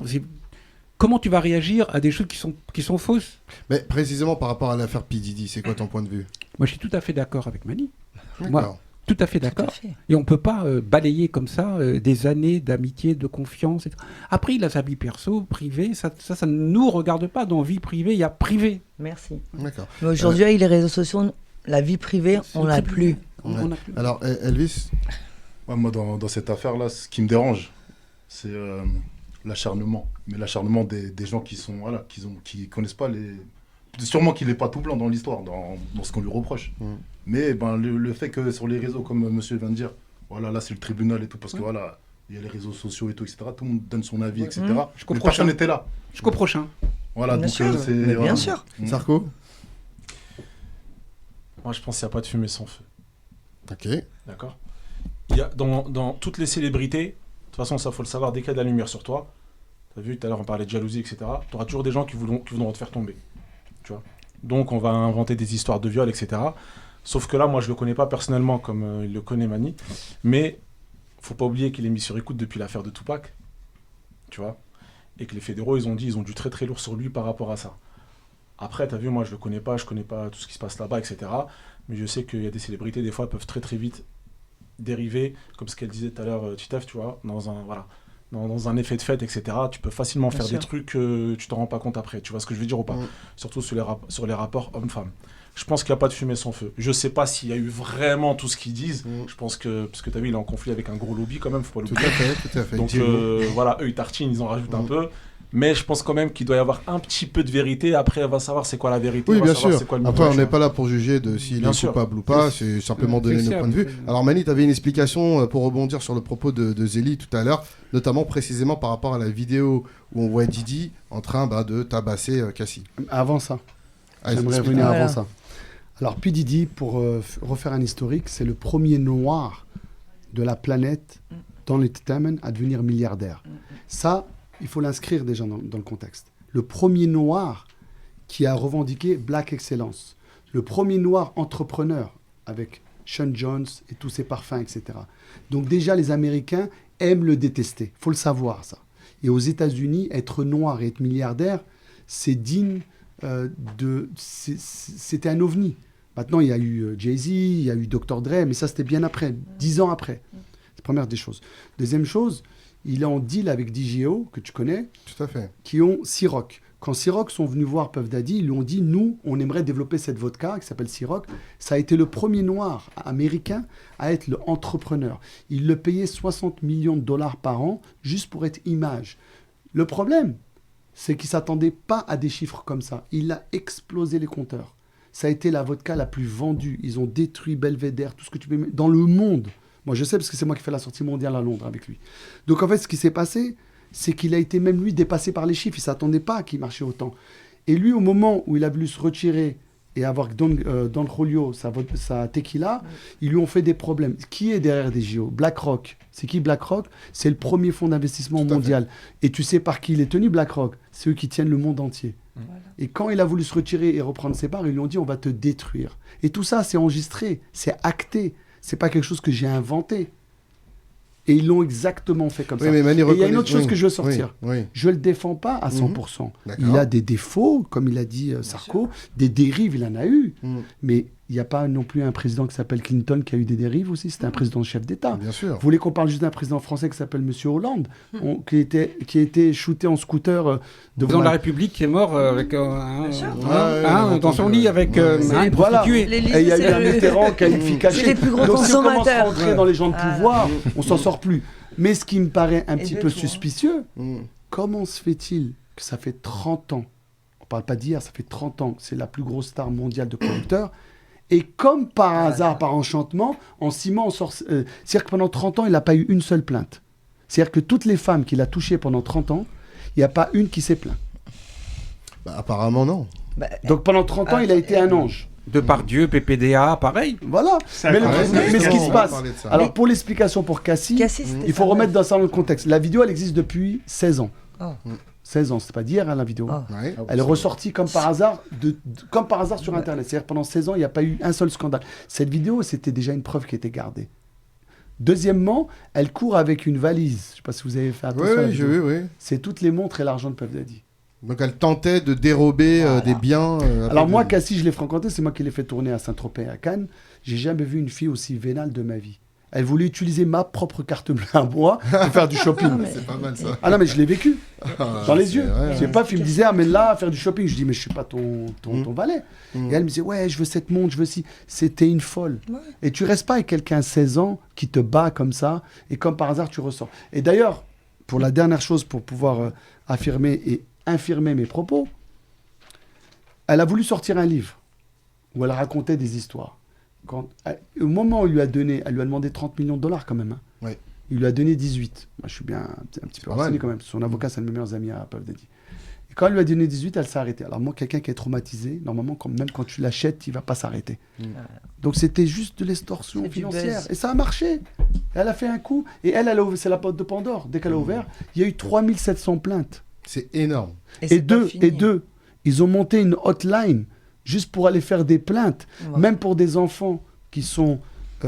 Comment tu vas réagir à des choses qui sont fausses? Mais précisément par rapport à l'affaire P. Diddy, c'est quoi ton point de vue? Moi, je suis tout à fait d'accord avec Mani. D'accord. Moi, tout à fait Tout à d'accord. fait. Et on ne peut pas balayer comme ça des années d'amitié, de confiance. Etc. Après, il a sa vie perso, privée. Ça ne nous regarde pas. Dans vie privée, il y a privé. Merci. D'accord. Mais aujourd'hui, avec les réseaux sociaux, la vie privée, on l'a plus. Ouais. On a plus. Alors, Elvis, Ouais, moi, dans cette affaire-là, ce qui me dérange, c'est l'acharnement. Mais l'acharnement des gens qui sont, voilà, qui connaissent pas les... Sûrement qu'il n'est pas tout blanc dans l'histoire, dans ce qu'on lui reproche. Mais ben, le fait que sur les réseaux, comme monsieur vient de dire, voilà, là c'est le tribunal et tout, parce que voilà, il y a les réseaux sociaux et tout, etc. Tout le monde donne son avis, etc. Jusqu'au Mais prochain. personne n'était là. Jusqu'au prochain. Voilà, Bien donc sûr, c'est... mais voilà. bien sûr. Sarko? Moi, je pense qu'il n'y a pas de fumée sans feu. Ok. D'accord. Il y a dans toutes les célébrités, de toute façon, ça faut le savoir, dès qu'il y a de la lumière sur toi, tu as vu, tout à l'heure on parlait de jalousie, etc., tu auras toujours des gens qui voudront te faire tomber. Tu tu vois. Donc on va inventer des histoires de viol, etc. Sauf que là, moi, je le connais pas personnellement comme il le connaît Mani, mais faut pas oublier qu'il est mis sur écoute depuis l'affaire de Tupac, tu vois, et que les fédéraux, ils ont du très très lourd sur lui par rapport à ça. Après, t'as vu, moi, je connais pas tout ce qui se passe là-bas, etc. Mais je sais qu'il y a des célébrités, des fois, peuvent très très vite dériver, comme ce qu'elle disait tout à l'heure, Titeuf, tu vois, dans un effet de fête, etc. Tu peux facilement Bien faire sûr. des trucs que tu t'en rends pas compte après. Tu vois ce que je veux dire ou pas? Surtout sur les rapports hommes-femmes. Je pense qu'il n'y a pas de fumée sans feu. Je sais pas s'il y a eu vraiment tout ce qu'ils disent. Je pense que, parce que tu as vu, il est en conflit avec un gros lobby quand même, faut pas Tout l'oublier. à fait. Donc voilà, eux ils tartinent, ils en rajoutent un peu. Mais je pense quand même qu'il doit y avoir un petit peu de vérité. Après, on va savoir c'est quoi la vérité. Oui, on va bien savoir sûr. c'est quoi le Après, on mytho, n'est tu pas là pour juger de s'il Bien est sûr. coupable ou pas. C'est simplement donner nos points de vue. Alors, Mani, tu avais une explication pour rebondir sur le propos de Zélie tout à l'heure, notamment précisément par rapport à la vidéo où on voit Didi en train de tabasser Cassie. Avant ça, Allez, j'aimerais explique. revenir Voilà. avant ça. Alors, P. Diddy, pour refaire un historique, c'est le premier noir de la planète dans l'entertainment à devenir milliardaire. Ça, il faut l'inscrire déjà dans le contexte. Le premier noir qui a revendiqué Black Excellence. Le premier noir entrepreneur avec Sean Jones et tous ses parfums, etc. Donc déjà, les Américains aiment le détester. Il faut le savoir, ça. Et aux États-Unis, être noir et être milliardaire, c'est digne c'était un ovni. Maintenant, il y a eu Jay-Z, il y a eu Dr. Dre, mais ça, c'était bien après, 10 ans après. C'est la première des choses. Deuxième chose, il est en deal avec DJO, que tu connais, Tout à fait. qui ont Ciroc. Quand Ciroc sont venus voir Puff Daddy, ils lui ont dit, nous, on aimerait développer cette vodka qui s'appelle Ciroc. Ça a été le premier noir américain à être l'entrepreneur. Il le payait 60 millions de dollars par an juste pour être image. Le problème, c'est qu'il ne s'attendait pas à des chiffres comme ça. Il a explosé les compteurs. Ça a été la vodka la plus vendue. Ils ont détruit Belvedere, tout ce que tu peux mettre dans le monde. Moi, je sais parce que c'est moi qui fais la sortie mondiale à Londres avec lui. Donc, en fait, ce qui s'est passé, c'est qu'il a été même, lui, dépassé par les chiffres. Il ne s'attendait pas à qu'il marchait autant. Et lui, au moment où il a voulu se retirer et avoir Don Julio, sa tequila, ils lui ont fait des problèmes. Qui est derrière des JO? BlackRock. C'est qui BlackRock? C'est le premier fonds d'investissement Tout à mondial. Et tu sais par qui il est tenu, BlackRock? C'est eux qui tiennent le monde entier. Voilà. Et quand il a voulu se retirer et reprendre ses parts, ils lui ont dit on va te détruire. Et tout ça, c'est enregistré, c'est acté. C'est pas quelque chose que j'ai inventé. Et ils l'ont exactement fait comme Oui, ça. mais Mani Et il y a une reconnaît- autre chose oui, que je veux sortir. Oui. Je ne le défends pas à 100%. D'accord. Il a des défauts, comme il a dit Sarko, des dérives, il en a eu. Mais il n'y a pas non plus un président qui s'appelle Clinton qui a eu des dérives aussi. C'était un président chef d'État. Bien sûr. Vous voulez qu'on parle juste d'un président français qui s'appelle M. Hollande, qui a été shooté en scooter Le devant président de la République qui est mort avec ouais, dans son entendu, lit avec C'est une voilà. prostituée. Et il y a eu un Mitterrand qui a une fille cachée. C'est les plus gros Donc si on commence à consommateurs. rentrer dans les gens de Ah. pouvoir, on s'en sort plus. Mais ce qui me paraît un Et petit de peu toi. suspicieux, Mm. comment se fait-il que ça fait 30 ans, on parle pas d'hier, ça fait 30 ans que c'est la plus grosse star mondiale de producteurs, et comme par hasard, par enchantement, en 6 mois, on sort... c'est-à-dire que pendant 30 ans, il n'a pas eu une seule plainte. C'est-à-dire que toutes les femmes qu'il a touchées pendant 30 ans, il n'y a pas une qui s'est plainte. Bah, apparemment, non. Bah, Donc pendant 30 ans, il a été un ange. Depardieu, PPDA, pareil. Voilà. Ça Mais, a Arrête, commencé mais ce qui on se va passe... parler de ça. Alors pour l'explication pour Cassie, Cassie, c'était il faut sa remettre meuf. dans ça dans le contexte. La vidéo, elle existe depuis 16 ans. Oh. 16 ans, c'est pas d'hier, hein, la vidéo. Oh. Ouais. Elle est ressortie comme par hasard, comme par hasard sur Internet. C'est-à-dire pendant 16 ans, il n'y a pas eu un seul scandale. Cette vidéo, c'était déjà une preuve qui était gardée. Deuxièmement, elle court avec une valise. Je ne sais pas si vous avez fait Oui, attention à la oui, j'ai vidéo. vu, oui. C'est toutes les montres et l'argent de Puff Daddy. Donc elle tentait de dérober Voilà. des biens. Alors avec moi, des- Cassie, je l'ai fréquenté, c'est moi qui l'ai fait tourner à Saint-Tropez et à Cannes. J'ai jamais vu une fille aussi vénale de ma vie. Elle voulait utiliser ma propre carte bleue à moi pour faire du shopping. Non, mais- C'est pas mal ça. Ah non, mais je l'ai vécu Ah, dans les c'est yeux. vrai, C'est ouais. pas, il me disait, ah mais là, faire du shopping. Je dis, mais je suis pas ton Mm. valet. Mm. Et elle me disait, ouais, je veux cette montre, je veux ci. C'était une folle. Ouais. Et tu restes pas avec quelqu'un à 16 ans qui te bat comme ça, et comme par hasard, tu ressors. Et d'ailleurs, pour la dernière chose, pour pouvoir affirmer et infirmer mes propos, elle a voulu sortir un livre où elle racontait des histoires. Au moment où elle lui a demandé 30 millions de dollars quand même. Hein. Ouais. Il lui a donné 18. Moi, je suis bien un petit peu pas mal. renseigné quand même. Son avocat, c'est un de mes meilleurs amis à Puff Daddy. Et quand elle lui a donné 18, elle s'est arrêtée. Alors moi, quelqu'un qui est traumatisé, normalement, même quand tu l'achètes, il ne va pas s'arrêter. Donc c'était juste de l'extorsion C'est du financière. buzz. Et ça a marché. Elle a fait un coup. Et c'est la porte de Pandore. Dès qu'elle a ouvert, il y a eu 3700 plaintes. C'est énorme. c'est Et pas deux, fini. Ils ont monté une hotline juste pour aller faire des plaintes. Ouais. Même pour des enfants qui sont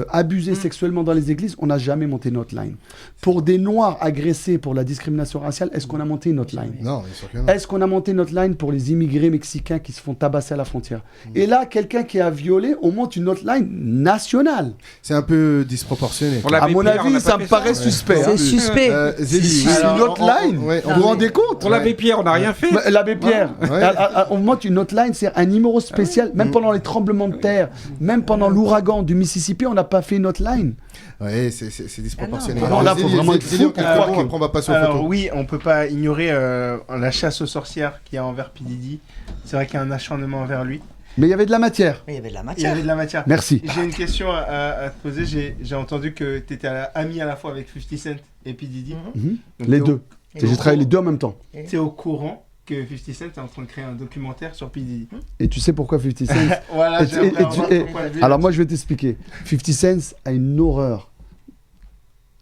abusés sexuellement dans les églises, on n'a jamais monté une hotline. Pour des Noirs agressés pour la discrimination raciale, est-ce qu'on a monté une hotline? Non, bien sûr que non. Est-ce qu'on a monté une hotline pour les immigrés mexicains qui se font tabasser à la frontière? Et là, quelqu'un qui a violé, on monte une hotline nationale. C'est un peu disproportionné. Pour la À mon BPR, on avis, n'a ça pas me fait paraît ça. suspect. C'est hein. suspect. Zélie, C'est alors, une hotline. ouais, Vous vous rendez compte? Pour l'abbé Pierre, on n'a rien fait. L'abbé Pierre, Ouais. on monte une hotline, c'est un numéro spécial. Même pendant les tremblements de terre, même pendant l'ouragan du Mississippi, on n'a pas fait une hotline. Ouais, c'est disproportionné. Ah non. Alors là, faut vraiment être Zélie, fou on pour comprend, croire que- après on va passer aux Alors photos. oui, on peut pas ignorer la chasse aux sorcières qu'il y a envers P. Diddy. C'est vrai qu'il y a un acharnement envers lui. Mais il y avait de la matière. Mais il y avait de la Il y matière. avait de la matière. Merci. J'ai une question à te poser. J'ai entendu que tu étais ami à la fois avec 50 Cent et P. Diddy. Mhm. Donc, Les t'es deux. Et j'ai travaillé les deux en même temps. Tu es au courant que 50 Cent est en train de créer un documentaire sur P. Diddy. Et tu sais pourquoi 50 Cent Voilà, Et- j'ai et- et- et- pourquoi. Alors moi, je vais t'expliquer. 50 Cent a une horreur,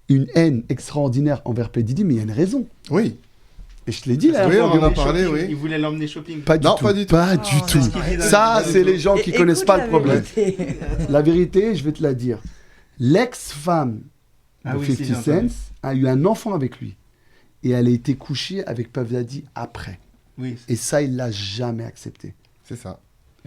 une haine extraordinaire envers P. Diddy, mais il y a une raison. Oui. Et je te l'ai dit là. Oui, on en a Il parlé, shopping, oui. Il voulait l'emmener shopping. Pas du Non, tout. pas du tout. Pas du Oh, tout. non. Ça, c'est les gens qui connaissent Écoute pas la le problème. vérité. La vérité, je vais te la dire. L'ex-femme Ah de oui, si, 50 j'ai entendu. Cent a eu un enfant avec lui. Et elle a été couchée avec Puff Daddy après. Oui. Et ça, il l'a jamais accepté. C'est ça.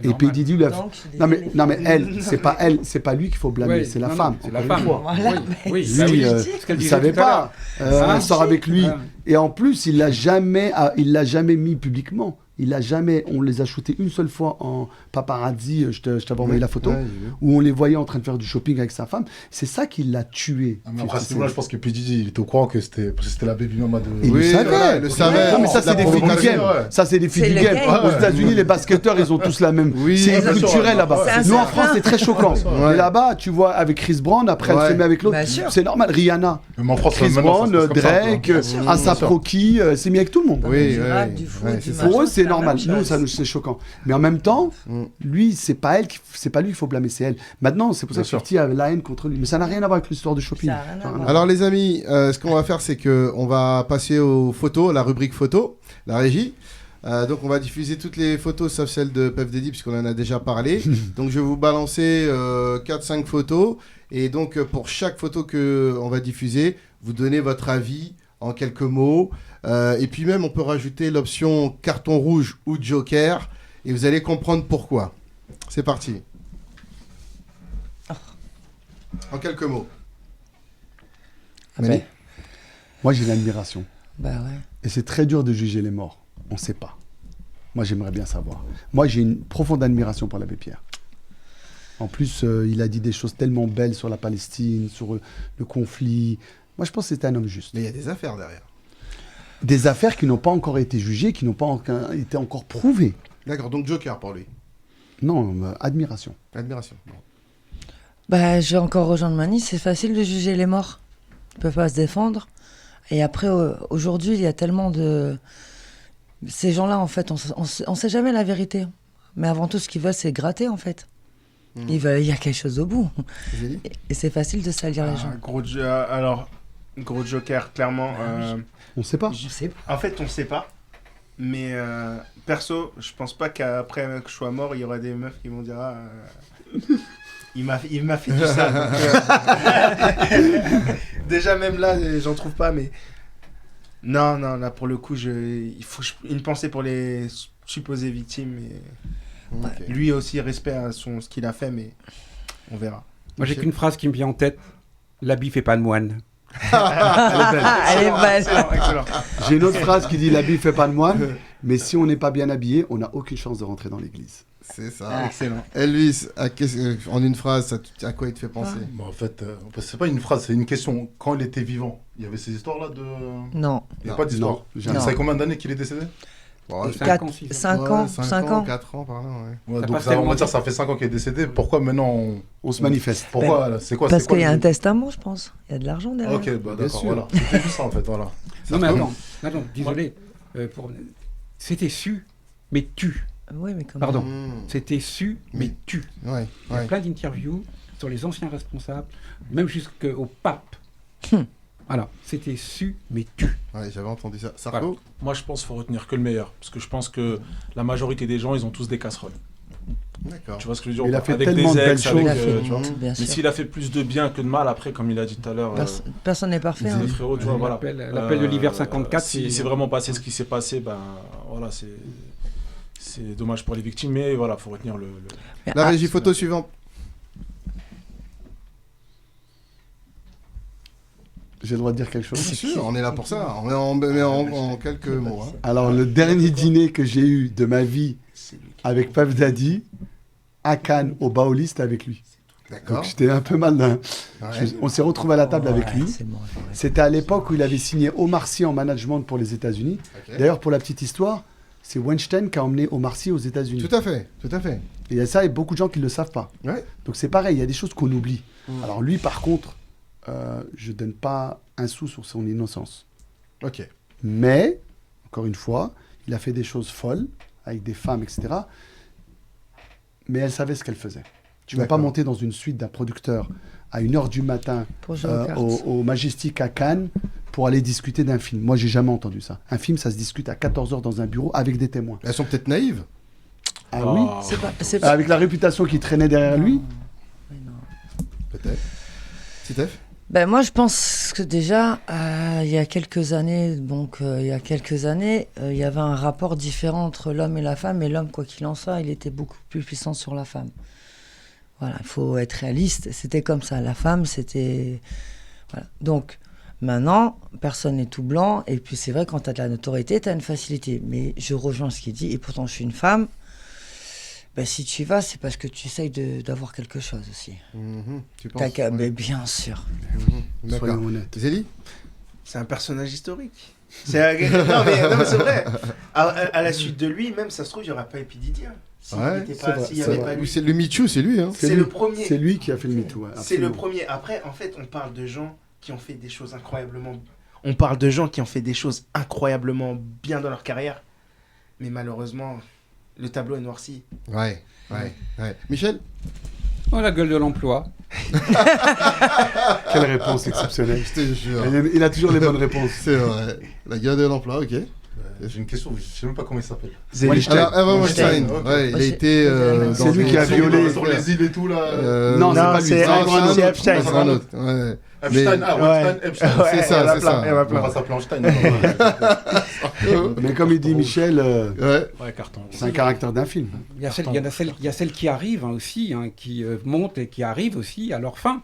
Et P. Diddy lui a fait... Donc, je suis Non mais, désolée. non mais elle, c'est pas lui qu'il faut blâmer, Ouais, c'est la non, femme. non, c'est la encore une femme. fois. Voilà, Oui, mais oui, c'est bah ce Lui, que je euh, dis. ce qu'elle il disait savait tout à pas. Ah, Elle sort si. avec lui. Ah. Et en plus, il l'a jamais mis publiquement. On les a shootés une seule fois en paparazzi. Je t'avais envoyé la photo Ouais, j'ai vu. où on les voyait en train de faire du shopping avec sa femme. C'est ça qui l'a tué. Ah, mais après, à 50 ce niveau-là, je pense que P. Diddy, il était au courant que c'était parce que c'était la baby mama de. Il Oui, le savait. voilà, il le savait. Non, mais ça, C'est c'est la des filles du provocation, game. ouais. Ça, c'est des filles C'est du le game. game. Aux États-Unis, les basketteurs, ils ont tous la même. Oui, c'est bien sûr. culturel là-bas. C'est un Nous, en certain. France, c'est très choquant. Ouais. Mais là-bas, tu vois, avec Chris Brown, après, elle Ouais. se met avec l'autre. Bien sûr. C'est normal. Rihanna, Même en France, Chris maintenant, ça se Brown, passe comme ça, Drake, tu vois. ASAP Rocky, c'est mis avec tout le monde. Oui, Du ouais, rap, ouais. du foot, Ouais, du c'est ça. machin. Pour eux, c'est la normal. même Nous, chose. ça nous c'est choquant. Mais en même temps, Mm. lui, c'est pas lui qu'il faut blâmer, c'est elle. Maintenant, c'est pour ça Bien que sûr. 50 a la haine contre lui. Mais ça n'a rien à voir avec l'histoire du shopping. Ça a rien à voir. Alors les amis, ce qu'on va faire, c'est que on va passer aux photos, la rubrique photo, la régie. Donc on va diffuser toutes les photos sauf celle de Puff Daddy puisqu'on en a déjà parlé. Donc je vais vous balancer 4-5 photos et donc pour chaque photo que on va diffuser, vous donnez votre avis en quelques mots. Et puis même on peut rajouter l'option carton rouge ou joker et vous allez comprendre pourquoi. C'est parti. En quelques mots. Ah Mani. ben, Moi, j'ai l'admiration. bah ouais. Et c'est très dur de juger les morts. On ne sait pas. Moi, j'aimerais bien savoir. Moi, j'ai une profonde admiration pour l'abbé Pierre. En plus, il a dit des choses tellement belles sur la Palestine, sur le conflit. Moi, je pense que c'était un homme juste. Mais il y a des affaires derrière. Des affaires qui n'ont pas encore été jugées, qui n'ont pas été encore prouvées. D'accord, donc joker pour lui. Non, admiration. Admiration. Bah, je vais encore rejoindre Mani, c'est facile de juger les morts. Ils peuvent pas se défendre. Et après, aujourd'hui, il y a tellement de... Ces gens-là, en fait, on sait jamais la vérité. Mais avant tout, ce qu'ils veulent, c'est gratter, en fait. Il y a quelque chose au bout. Zélie. Et c'est facile de salir les gens. Alors, gros joker, clairement. On ne sait pas. Je sais pas. En fait, on sait pas. Mais perso, je pense pas qu'après que je sois mort, il y aura des meufs qui vont dire ah, il m'a fait du sale. Donc, déjà, même là, j'en trouve pas. Mais non, là, pour le coup, il faut une pensée pour les supposées victimes. Et Ok. lui aussi, respect à ce qu'il a fait, mais on verra. Moi, j'ai qu'une phrase qui me vient en tête. L'habit fait pas de moine. Elle est belle. Excellent, excellent. J'ai une autre phrase qui dit l'habit fait pas de moine, mais si on n'est pas bien habillé, on n'a aucune chance de rentrer dans l'église. C'est ça. Ah. Excellent. Elvis, en une phrase, à quoi il te fait penser Bah, en fait, c'est pas une phrase, c'est une question. Quand il était vivant, il y avait ces histoires-là de. Non. Il n'y a Non. pas d'histoire. Non, Ça jamais. fait combien d'années qu'il est décédé? Bon, 5 ans, 6 ans. 5 ans, 5 ans. 4 ans par là, ouais. Ouais, Ça donc passe ça, on tellement va dire vite. ça fait 5 ans qu'il est décédé. Pourquoi maintenant On se manifeste. Pourquoi là, c'est quoi Parce c'est quoi qu'il y a le- un testament, je pense. Il y a de l'argent derrière. Ok, bah Bien d'accord, sûr. voilà. C'était juste ça en fait, voilà. Non, mais attends, désolé. C'était su, mais tu. Oui, mais comment Pardon. Mmh. C'était su, mais tu. Ouais, Il y a ouais. plein d'interviews sur les anciens responsables, même jusqu'au pape. Voilà, c'était su, mais tu. Ouais, j'avais entendu ça. Sarko. Moi, je pense qu'il faut retenir que le meilleur. Parce que je pense que la majorité des gens, ils ont tous des casseroles. D'accord. Tu vois ce que je veux dire? Il a fait avec tellement des de belles ex, avec, Il a choses. fait, tu vois. bien Mais sûr. s'il a fait plus de bien que de mal, après, comme il a dit tout à l'heure, Personne n'est parfait. hein. les frérots, tu vois, voilà. L'appel de l'hiver 54, Si c'est vraiment passé ce qui s'est passé, ben voilà, c'est dommage pour les victimes, mais voilà, faut retenir le... Mais La ah, régie photo suivante. J'ai le droit de dire quelque chose. Bien sûr, on est là pour ça. On est en quelques mots. Hein. Alors, le dernier dîner que j'ai eu de ma vie avec Puff Daddy, à Cannes, au Baoli, c'était avec lui. D'accord. Donc, j'étais un peu mal. Ouais. On s'est retrouvé à la table avec lui. c'est bon, ouais. C'était à l'époque où il avait signé Omar Sy en management pour les États-Unis. Ok. D'ailleurs, pour la petite histoire, c'est Weinstein qui a emmené Omar Sy aux États-Unis. Tout à fait, tout à fait. Et il y a ça, et beaucoup de gens qui ne le savent pas. Ouais. Donc c'est pareil, il y a des choses qu'on oublie. Alors lui, par contre, je ne donne pas un sou sur son innocence. Ok. Mais, encore une fois, il a fait des choses folles, avec des femmes, etc. Mais elle savait ce qu'elle faisait. Tu ne vas pas D'accord. monter dans une suite d'un producteur à 1h du matin Pour jouer aux cartes. au Majestic à Cannes pour aller discuter d'un film. Moi, j'ai jamais entendu ça. Un film, ça se discute à 14h dans un bureau avec des témoins. Elles sont peut-être naïves. Ah Oh. oui. C'est pas... Avec la réputation qui traînait derrière lui. Mais non. Peut-être. Titef. Ben moi, je pense que déjà, il y a quelques années, il y avait un rapport différent entre l'homme et la femme. Et l'homme, quoi qu'il en soit, il était beaucoup plus puissant sur la femme. Voilà, il faut être réaliste. C'était comme ça. La femme, c'était... Voilà. Donc, maintenant, personne n'est tout blanc. Et puis, c'est vrai, quand tu as de la notoriété, tu as une facilité. Mais je rejoins ce qu'il dit. Et pourtant, je suis une femme. Ben, si tu y vas, c'est parce que tu essayes d'avoir quelque chose aussi. Tu penses Mais bien sûr. D'accord. Soyons honnêtes. Zélie. C'est un personnage historique. Non, mais c'est vrai. À la suite de lui, même ça se trouve, il n'y aurait pas Epididien. S'il Ouais, n'était c'est pas, vrai, s'il y c'est avait vrai. pas Oui, lui. c'est le Michou, c'est lui. Hein. C'est lui. le premier. C'est lui qui a fait le MeToo. ouais, C'est le absolument. premier. Après, en fait, on parle de gens qui ont fait des choses incroyablement. On parle de gens qui ont fait des choses incroyablement bien dans leur carrière. Mais malheureusement, le tableau est noirci. Ouais. Michel. Oh, la gueule de l'emploi. Quelle réponse exceptionnelle. Je te jure. Il a toujours les bonnes réponses. C'est vrai. La gueule de l'emploi, ok. J'ai une question, je sais même pas comment il s'appelle. Alors, Evan Weinstein. Weinstein, Ok. ouais, il a C'est- été. C'est lui qui a violé. Sur les îles et tout là. Non, c'est pas lui, c'est c'est un grand c'est autre. Epstein. C'est un autre. Ouais. Epstein, Mais- Weinstein, Epstein. Ouais, C'est ça, il y en a c'est plein, ça. il y en a On plein. va s'appeler Einstein. Mais comme il dit Michel, Ouais. Ouais, carton. c'est un caractère d'un film. Il y a celles qui arrivent aussi, hein, qui montent et qui arrivent aussi à leur fin.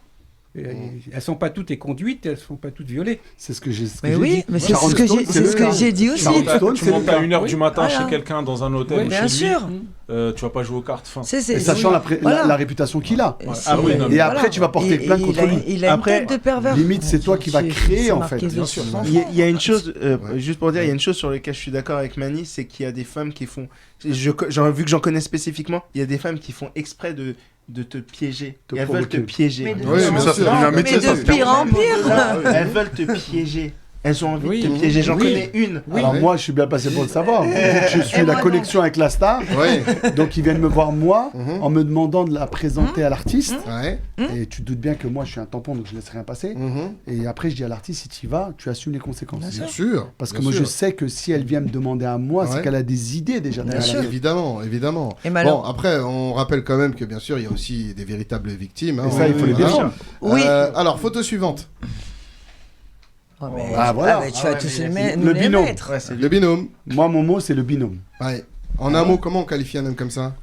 Elles sont pas toutes conduites, elles sont pas toutes violées. C'est ce que j'ai Mais oui, dit. mais c'est Sharon ce que Stone, j'ai c'est c'est le ce que cas. j'ai dit aussi. Sharon Stone, Tu c'est le montes à cas. 1h du matin Voilà. chez quelqu'un dans un hôtel Oui, ou bien chez sûr. lui, tu vas pas jouer aux cartes. Fin. C'est- Et sachant voilà. la réputation qu'il a. Et c'est- Ah oui, non, mais- Et après, tu vas porter Et- plainte et contre il a- lui. Il a Après, une tête de pervers. limite, c'est toi qui vas créer, C'est en marqué fait. dessus. Bien sûr. Il y a une chose, juste pour dire, il y a une chose sur laquelle je suis d'accord avec Mani, c'est qu'il y a des femmes qui font. Vu que j'en connais spécifiquement, il y a des femmes qui font exprès de te piéger. Te Et elles veulent te provoquer. piéger. Mais de- Oui, mais ça, c'est devenu un Mais métier, ça, de pire en pire. Elles veulent te piéger. Elles ont envie Oui. de te piéger. J'en Oui. connais une. Alors moi, je suis bien passé pour le savoir. Je suis Et la moi connexion avec la star. Ouais. Donc ils viennent me voir moi Mhm. en me demandant de la présenter à l'artiste. Ouais. Et tu te doutes bien que moi, je suis un tampon, donc je laisse rien passer. Mhm. Et après, je dis à l'artiste, si tu y vas, tu assumes les conséquences. Bien sûr. Parce que bien moi, sûr. je sais que si elle vient me demander à moi, Ouais. c'est qu'elle a des idées déjà Bien derrière. sûr. Évidemment, évidemment. Et malheur- Bon, après, on rappelle quand même que bien sûr, il y a aussi des véritables victimes. hein. Et ça, il faut les Voilà. défendre. Oui. Alors, photo suivante. Oh, mais- Ah, voilà. mais tu vas tous mais les le binôme. mettre. Ouais, c'est Le binôme. Moi, mon mot, c'est le binôme. Ouais. En un mot, comment on qualifie un homme comme ça?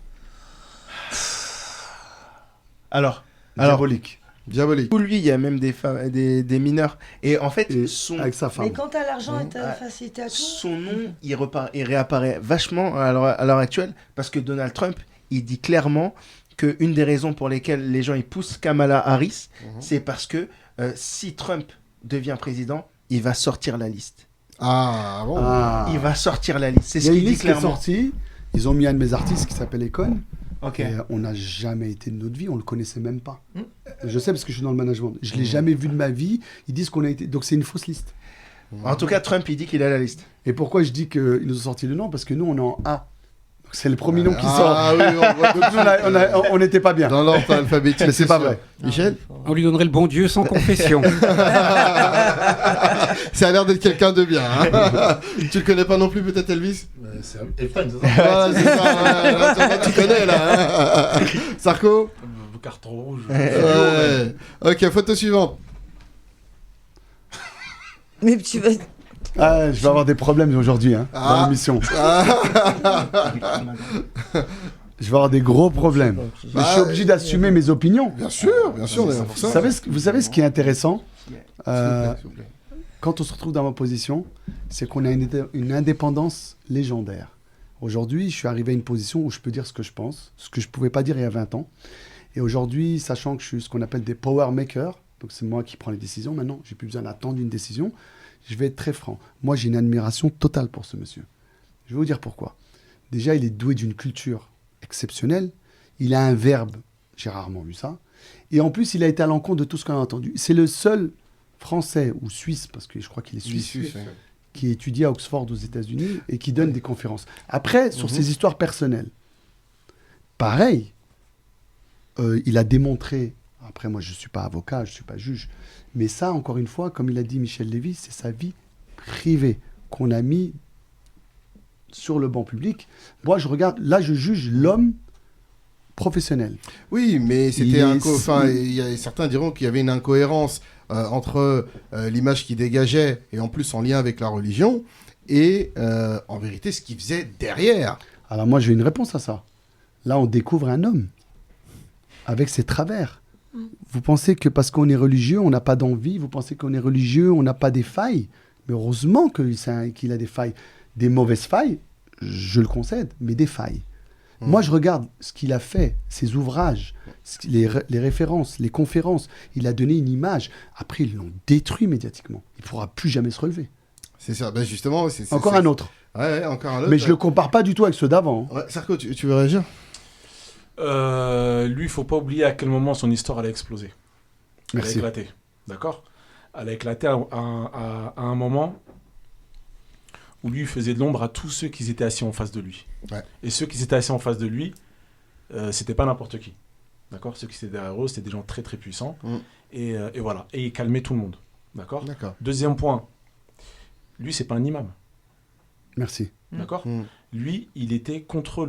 Alors, Diabolique. Diabolique. pour lui, il y a même des femmes, des mineurs. Et en fait, Et son, avec sa femme. Mais quand t'as l'argent et Ouais. t'as la facilité à tout. son nom, il réapparaît vachement à l'heure actuelle parce que Donald Trump, il dit clairement qu'une des raisons pour lesquelles les gens ils poussent Kamala Harris, c'est parce que si Trump devient président, il va sortir la liste. Ah, bon. Ah. Il va sortir la liste. C'est Il y ce a une qu'il dit liste qui est clairement. sortie. Ils ont mis un de mes artistes qui s'appelle Econ. Ok. Et on n'a jamais été de notre vie, on le connaissait même pas. Hmm. Je sais parce que je suis dans le management. Je l'ai jamais vu de ma vie. Ils disent qu'on a été. Donc c'est une fausse liste. En tout cas, Trump, il dit qu'il a la liste. Et pourquoi je dis qu'ils nous ont sorti le nom? Parce que nous, on est en A C'est le premier nom qui sort. Ah oui, on voit tout de suite, On n'était pas bien. dans l'ordre alphabétique. Mais c'est pas sûr. vrai. Michel? On lui donnerait le bon Dieu sans confession. Ça a l'air d'être quelqu'un de bien. Hein. Tu le connais pas non plus, peut-être, Elvis? C'est Epstein, c'est ça? Voilà, c'est ça. Là, tu connais, là. Hein. Sarko? Carton rouge. Ouais. Ok, photo suivante. Mais tu vas. Ah, je vais avoir des problèmes aujourd'hui dans Ah. l'émission. Je vais avoir des gros problèmes. Mais je suis obligé d'assumer mes opinions. Bien sûr, on est là pour ça. Vous savez ce qui est intéressant S'il vous plaît. quand on se retrouve dans ma position, c'est qu'on a une indépendance légendaire. Aujourd'hui, je suis arrivé à une position où je peux dire ce que je pense, ce que je ne pouvais pas dire il y a 20 ans. Et aujourd'hui, sachant que je suis ce qu'on appelle des power makers, donc c'est moi qui prends les décisions maintenant, j'ai plus besoin d'attendre une décision, je vais être très franc. Moi, j'ai une admiration totale pour ce monsieur. Je vais vous dire pourquoi. Déjà, il est doué d'une culture exceptionnelle. Il a un verbe, j'ai rarement vu ça. Et en plus, il a été à l'encontre de tout ce qu'on a entendu. C'est le seul Français ou Suisse, parce que je crois qu'il est Suisse, qui étudie à Oxford aux États-Unis et qui donne des conférences. Après, sur ses histoires personnelles, pareil, il a démontré, après moi je ne suis pas avocat, je ne suis pas juge, mais ça, encore une fois, comme il a dit Michel Lévy, c'est sa vie privée qu'on a mis sur le banc public. Moi, je regarde, là, je juge l'homme professionnel. Oui, mais c'était Il est- certains diront qu'il y avait une incohérence entre l'image qu'il dégageait et en plus en lien avec la religion et en vérité ce qu'il faisait derrière. Alors moi, j'ai une réponse à ça. Là, on découvre un homme avec ses travers. Vous pensez que parce qu'on est religieux, on n'a pas d'envie. Vous pensez qu'on est religieux, on n'a pas des failles. Mais heureusement qu'il a des failles. Des mauvaises failles, je le concède, mais des failles. Moi, je regarde ce qu'il a fait, ses ouvrages, les références, les conférences. Il a donné une image. Après, ils l'ont détruit médiatiquement. Il ne pourra plus jamais se relever. C'est ça, ben justement. Encore un autre. Ouais, encore un autre. Mais je ne le compare pas du tout avec ceux d'avant. Ouais, Sarko, tu veux réagir? Lui, il faut pas oublier à quel moment son histoire allait exploser. Elle a Merci. éclaté. D'accord? Elle a éclaté à un moment où lui il faisait de l'ombre à tous ceux qui étaient assis en face de lui. Ouais. Et ceux qui étaient assis en face de lui, c'était pas n'importe qui. D'accord? Ceux qui étaient derrière eux, c'était des gens très très puissants. Et voilà. Et il calmait tout le monde. D'accord? D'accord. Deuxième point, lui, c'est pas un imam. Merci. D'accord? Lui, il était contre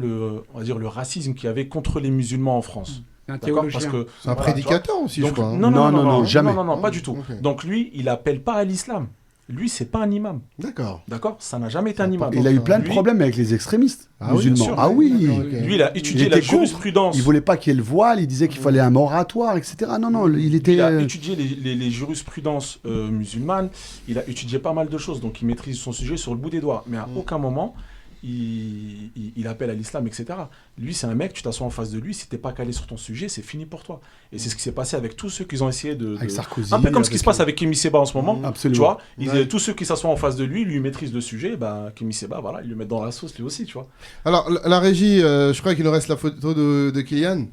on va dire, le racisme qu'il y avait contre les musulmans en France. Un D'accord? théologien. Parce que C'est un voilà, prédicateur aussi, donc, je crois. hein. Non, jamais. Non, pas du tout. Ok. Donc lui, il appelle pas à l'islam. Lui, c'est pas un imam. D'accord. D'accord? Ça n'a jamais été un imam. Il a eu plein de Lui- problèmes avec les extrémistes Ah oui, musulmans. bien sûr. Ah oui. D'accord, ok. Lui, il a étudié Il la était contre. jurisprudence. Il voulait pas qu'il y ait le voile, il disait qu'il fallait un moratoire, etc. Non, il était... Il a étudié les jurisprudences musulmanes. Il a étudié pas mal de choses. Donc, il maîtrise son sujet sur le bout des doigts. Mais à aucun moment, il appelle à l'islam, etc. Lui, c'est un mec, tu t'assois en face de lui. Si t'es pas calé sur ton sujet, c'est fini pour toi. Et c'est ce qui s'est passé avec tous ceux qui ont essayé Avec Sarkozy. un peu comme ce qui avec- se passe avec Kémy Séba en ce moment. Absolument. Tu vois, Ouais. tous ceux qui s'assoient en face de lui, lui maîtrisent le sujet. Bah, Kémy Séba, voilà, ils le mettent dans la sauce lui aussi, tu vois. Alors, la régie, je crois qu'il nous reste la photo de Kylian.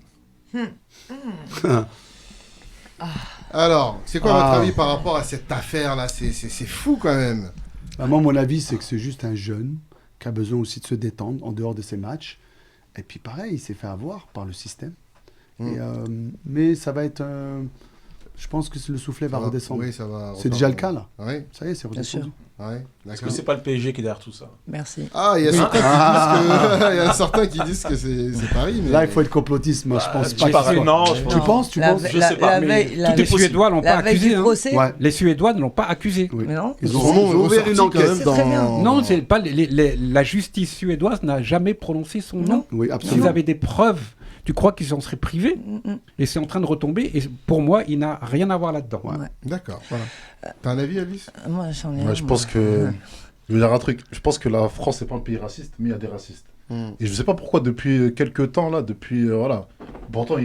Alors, c'est quoi votre avis par rapport à cette affaire-là? C'est fou quand même. Bah, moi, mon avis, c'est que c'est juste un jeune qui a besoin aussi de se détendre en dehors de ses matchs. Et puis pareil, il s'est fait avoir par le système. Et, mais ça va être... je pense que le soufflet va redescendre. Oui, ça va. C'est déjà le cas, là. Oui, Ça y est, c'est Bien sûr. redescendu. ouais, Parce d'accord. que c'est pas le PSG qui est derrière tout ça. Merci. Ah, il y a certains qui disent que c'est Paris. Mais... Là, il faut être complotiste, moi, je pense pas. Pareil, que- non, je pense Tu penses La penses ve- Je la- sais pas, la mais veille- la tout est Les veille- possible. Suédois l'ont pas la veille accusé. du hein. procès. Ouais. Les Suédois ne l'ont pas accusé. Oui. Mais non. Ils ont Son nom est ouvert une ressorti quand enquête. même C'est très bien. dans... Non, c'est pas la justice suédoise n'a jamais prononcé son nom. Oui, S'ils absolument. avaient des preuves, tu crois qu'ils en seraient privés? Et c'est en train de retomber. Et pour moi, il n'a rien à voir là-dedans. Ouais. D'accord, voilà. T'as un avis, Alice? Moi, j'en ai Ouais, un, je moi. pense que. Je veux dire un truc. Je pense que la France, c'est pas un pays raciste, mais il y a des racistes. Et je sais pas pourquoi, depuis quelques temps, là, voilà. Pourtant,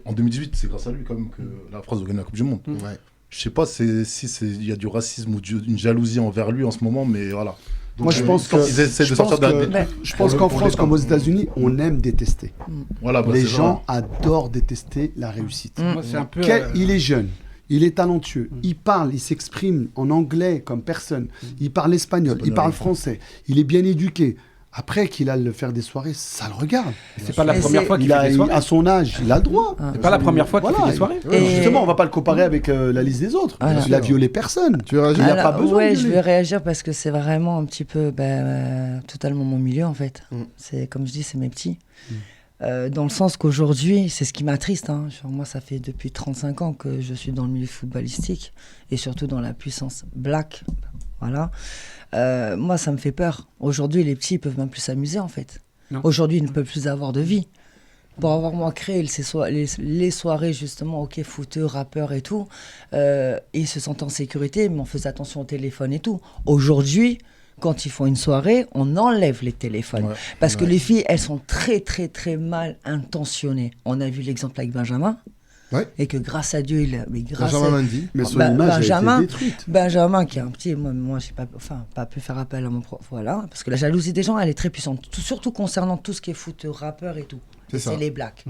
en 2018, c'est grâce à lui, quand même, que la France va gagner la Coupe du Monde. Ouais. Je sais pas il y a du racisme ou une jalousie envers lui en ce moment, mais voilà. Donc, Moi, je pense que... ils essaient je de pense sortir que- de Mais- Je pense Pour qu'en le- pour France, l'État. comme aux États-Unis, on aime détester. Voilà, bah, Les c'est gens adorent détester la réussite. Moi, c'est un peu. Il est jeune, il est talentueux, il parle, il s'exprime en anglais comme personne, il parle espagnol, il parle français, il est bien éduqué. Après qu'il aille faire des soirées, ça le regarde. C'est pas la Et première c'est- fois qu'il fait des soirées. À son âge, il a le droit. Ah. C'est pas la première fois qu'il Voilà. fait des soirées. Et Et- justement, on va pas le comparer avec la liste des autres. Voilà. Il a violé personne. Tu réagis Il y a Alors, pas besoin ouais, de je violer. vais réagir parce que c'est vraiment un petit peu totalement mon milieu en fait. C'est comme je dis, c'est mes petits. Dans le sens qu'aujourd'hui, c'est ce qui m'attriste. Hein. Genre, moi, ça fait depuis 35 ans que je suis dans le milieu footballistique et surtout dans la puissance black. Voilà. Moi, ça me fait peur. Aujourd'hui, les petits, ils peuvent même plus s'amuser en fait. Non. Aujourd'hui, ils ne peuvent plus avoir de vie. Pour avoir moi créé les soirées justement, ok, footeux, rappeurs et tout, ils se sentent en sécurité, mais on faisait attention au téléphone et tout. Aujourd'hui, quand ils font une soirée, on enlève les téléphones. Ouais. Parce que les filles, elles sont très, très, très mal intentionnées. On a vu l'exemple avec Benjamin. Ouais. Et que grâce à Dieu, Benjamin Mendy. Mais son Bah, image Benjamin- a été détruite. Benjamin, qui est un petit, moi j'ai pas pu faire appel à mon prof, voilà, parce que la jalousie des gens, elle est très puissante, surtout concernant tout ce qui est foot, rappeur et tout. C'est ça. C'est les blacks.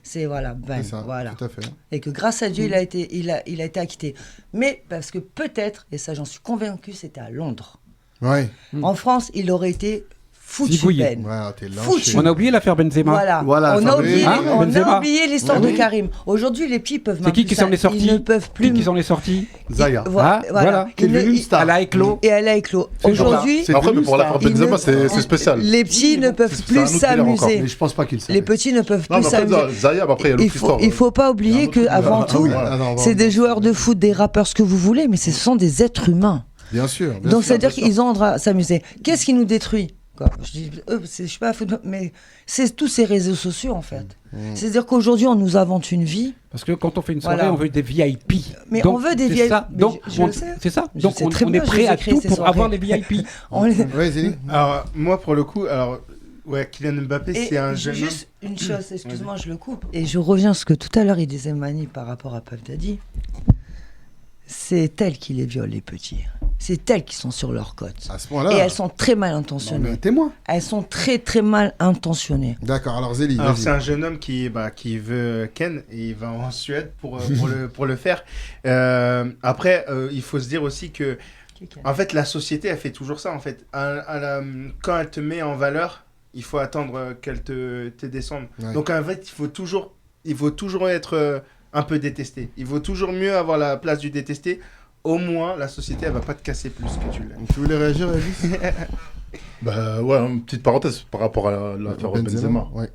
C'est voilà, ben, C'est ça, voilà. tout à fait. Et que grâce à Dieu, il a été acquitté. Mais parce que peut-être, et ça j'en suis convaincu, c'était à Londres. Ouais. En France, il aurait été foutu Zigouillé. ben. Ouais, t'es Foutu. lâché. On a oublié l'affaire Benzema. Voilà, on, ça a va. oublié, Hein, on Benzema. a oublié l'histoire Oui. de Karim. Aujourd'hui, les petits peuvent C'est même qui plus s'en est ça- sorti Ils ne peuvent plus. Qui s'en est sorti Zaya. Ah, voilà. Qui est Ils ne- devenu une ils- star. Elle a éclos. Et elle a éclos. C'est Aujourd'hui, C'est Après, mais devenu pour star. l'affaire Ils Benzema, ne- c'est spécial. les petits ne peuvent C'est un plus autre délire encore. s'amuser. Mais je pense pas qu'il savait. Les petits ne peuvent Non, plus mais après, s'amuser. Zaya, après, il y a l'autre histoire. Il faut pas oublier que avant tout, Ah non, c'est des joueurs de foot, des rappeurs, ce que vous voulez, mais ce sont des êtres humains. Bien sûr. bien Donc sûr, c'est-à-dire bien sûr. qu'ils ont droit à s'amuser. Qu'est-ce qui nous détruit quoi? Je dis, je suis pas football, mais c'est tous ces réseaux sociaux en fait. C'est-à-dire qu'aujourd'hui on nous invente une vie, Parce que quand on fait une soirée, Voilà. on veut des VIP. mais Donc, on veut des c'est VIP. ça. Mais Donc, je le sais. c'est ça. Je Donc sais on très est bien, je prêt les ai à créés, tout ces pour soirées. avoir les VIP. On les- Ouais, Zélie. Alors, moi, pour le coup, ouais, Kylian Mbappé, Et c'est un jeune homme. juste une chose, excuse-moi, je le coupe. Et je reviens à ce que tout à l'heure il disait Mani par rapport à Puff Daddy. C'est elles qui les violent, les petits. C'est elles qui sont sur leur côte. À ce Et point-là. elles sont très mal On est un intentionnées. témoin. Elles sont très très mal intentionnées. D'accord, alors Zélie, Alors, vas-y. c'est un jeune homme qui veut Ken et il va en Suède pour le faire. Après, il faut se dire aussi que, en fait, la société, elle fait toujours ça. En fait, quand elle te met en valeur, il faut attendre qu'elle te descende. Ouais. Donc, en fait, il faut toujours être un peu détesté. Il vaut toujours mieux avoir la place du détesté. Au moins, la société, elle va pas te casser plus que tu l'aimes. Tu voulais réagir, Elvis Bah ouais, une petite parenthèse par rapport à l'affaire Benzema. Ouais.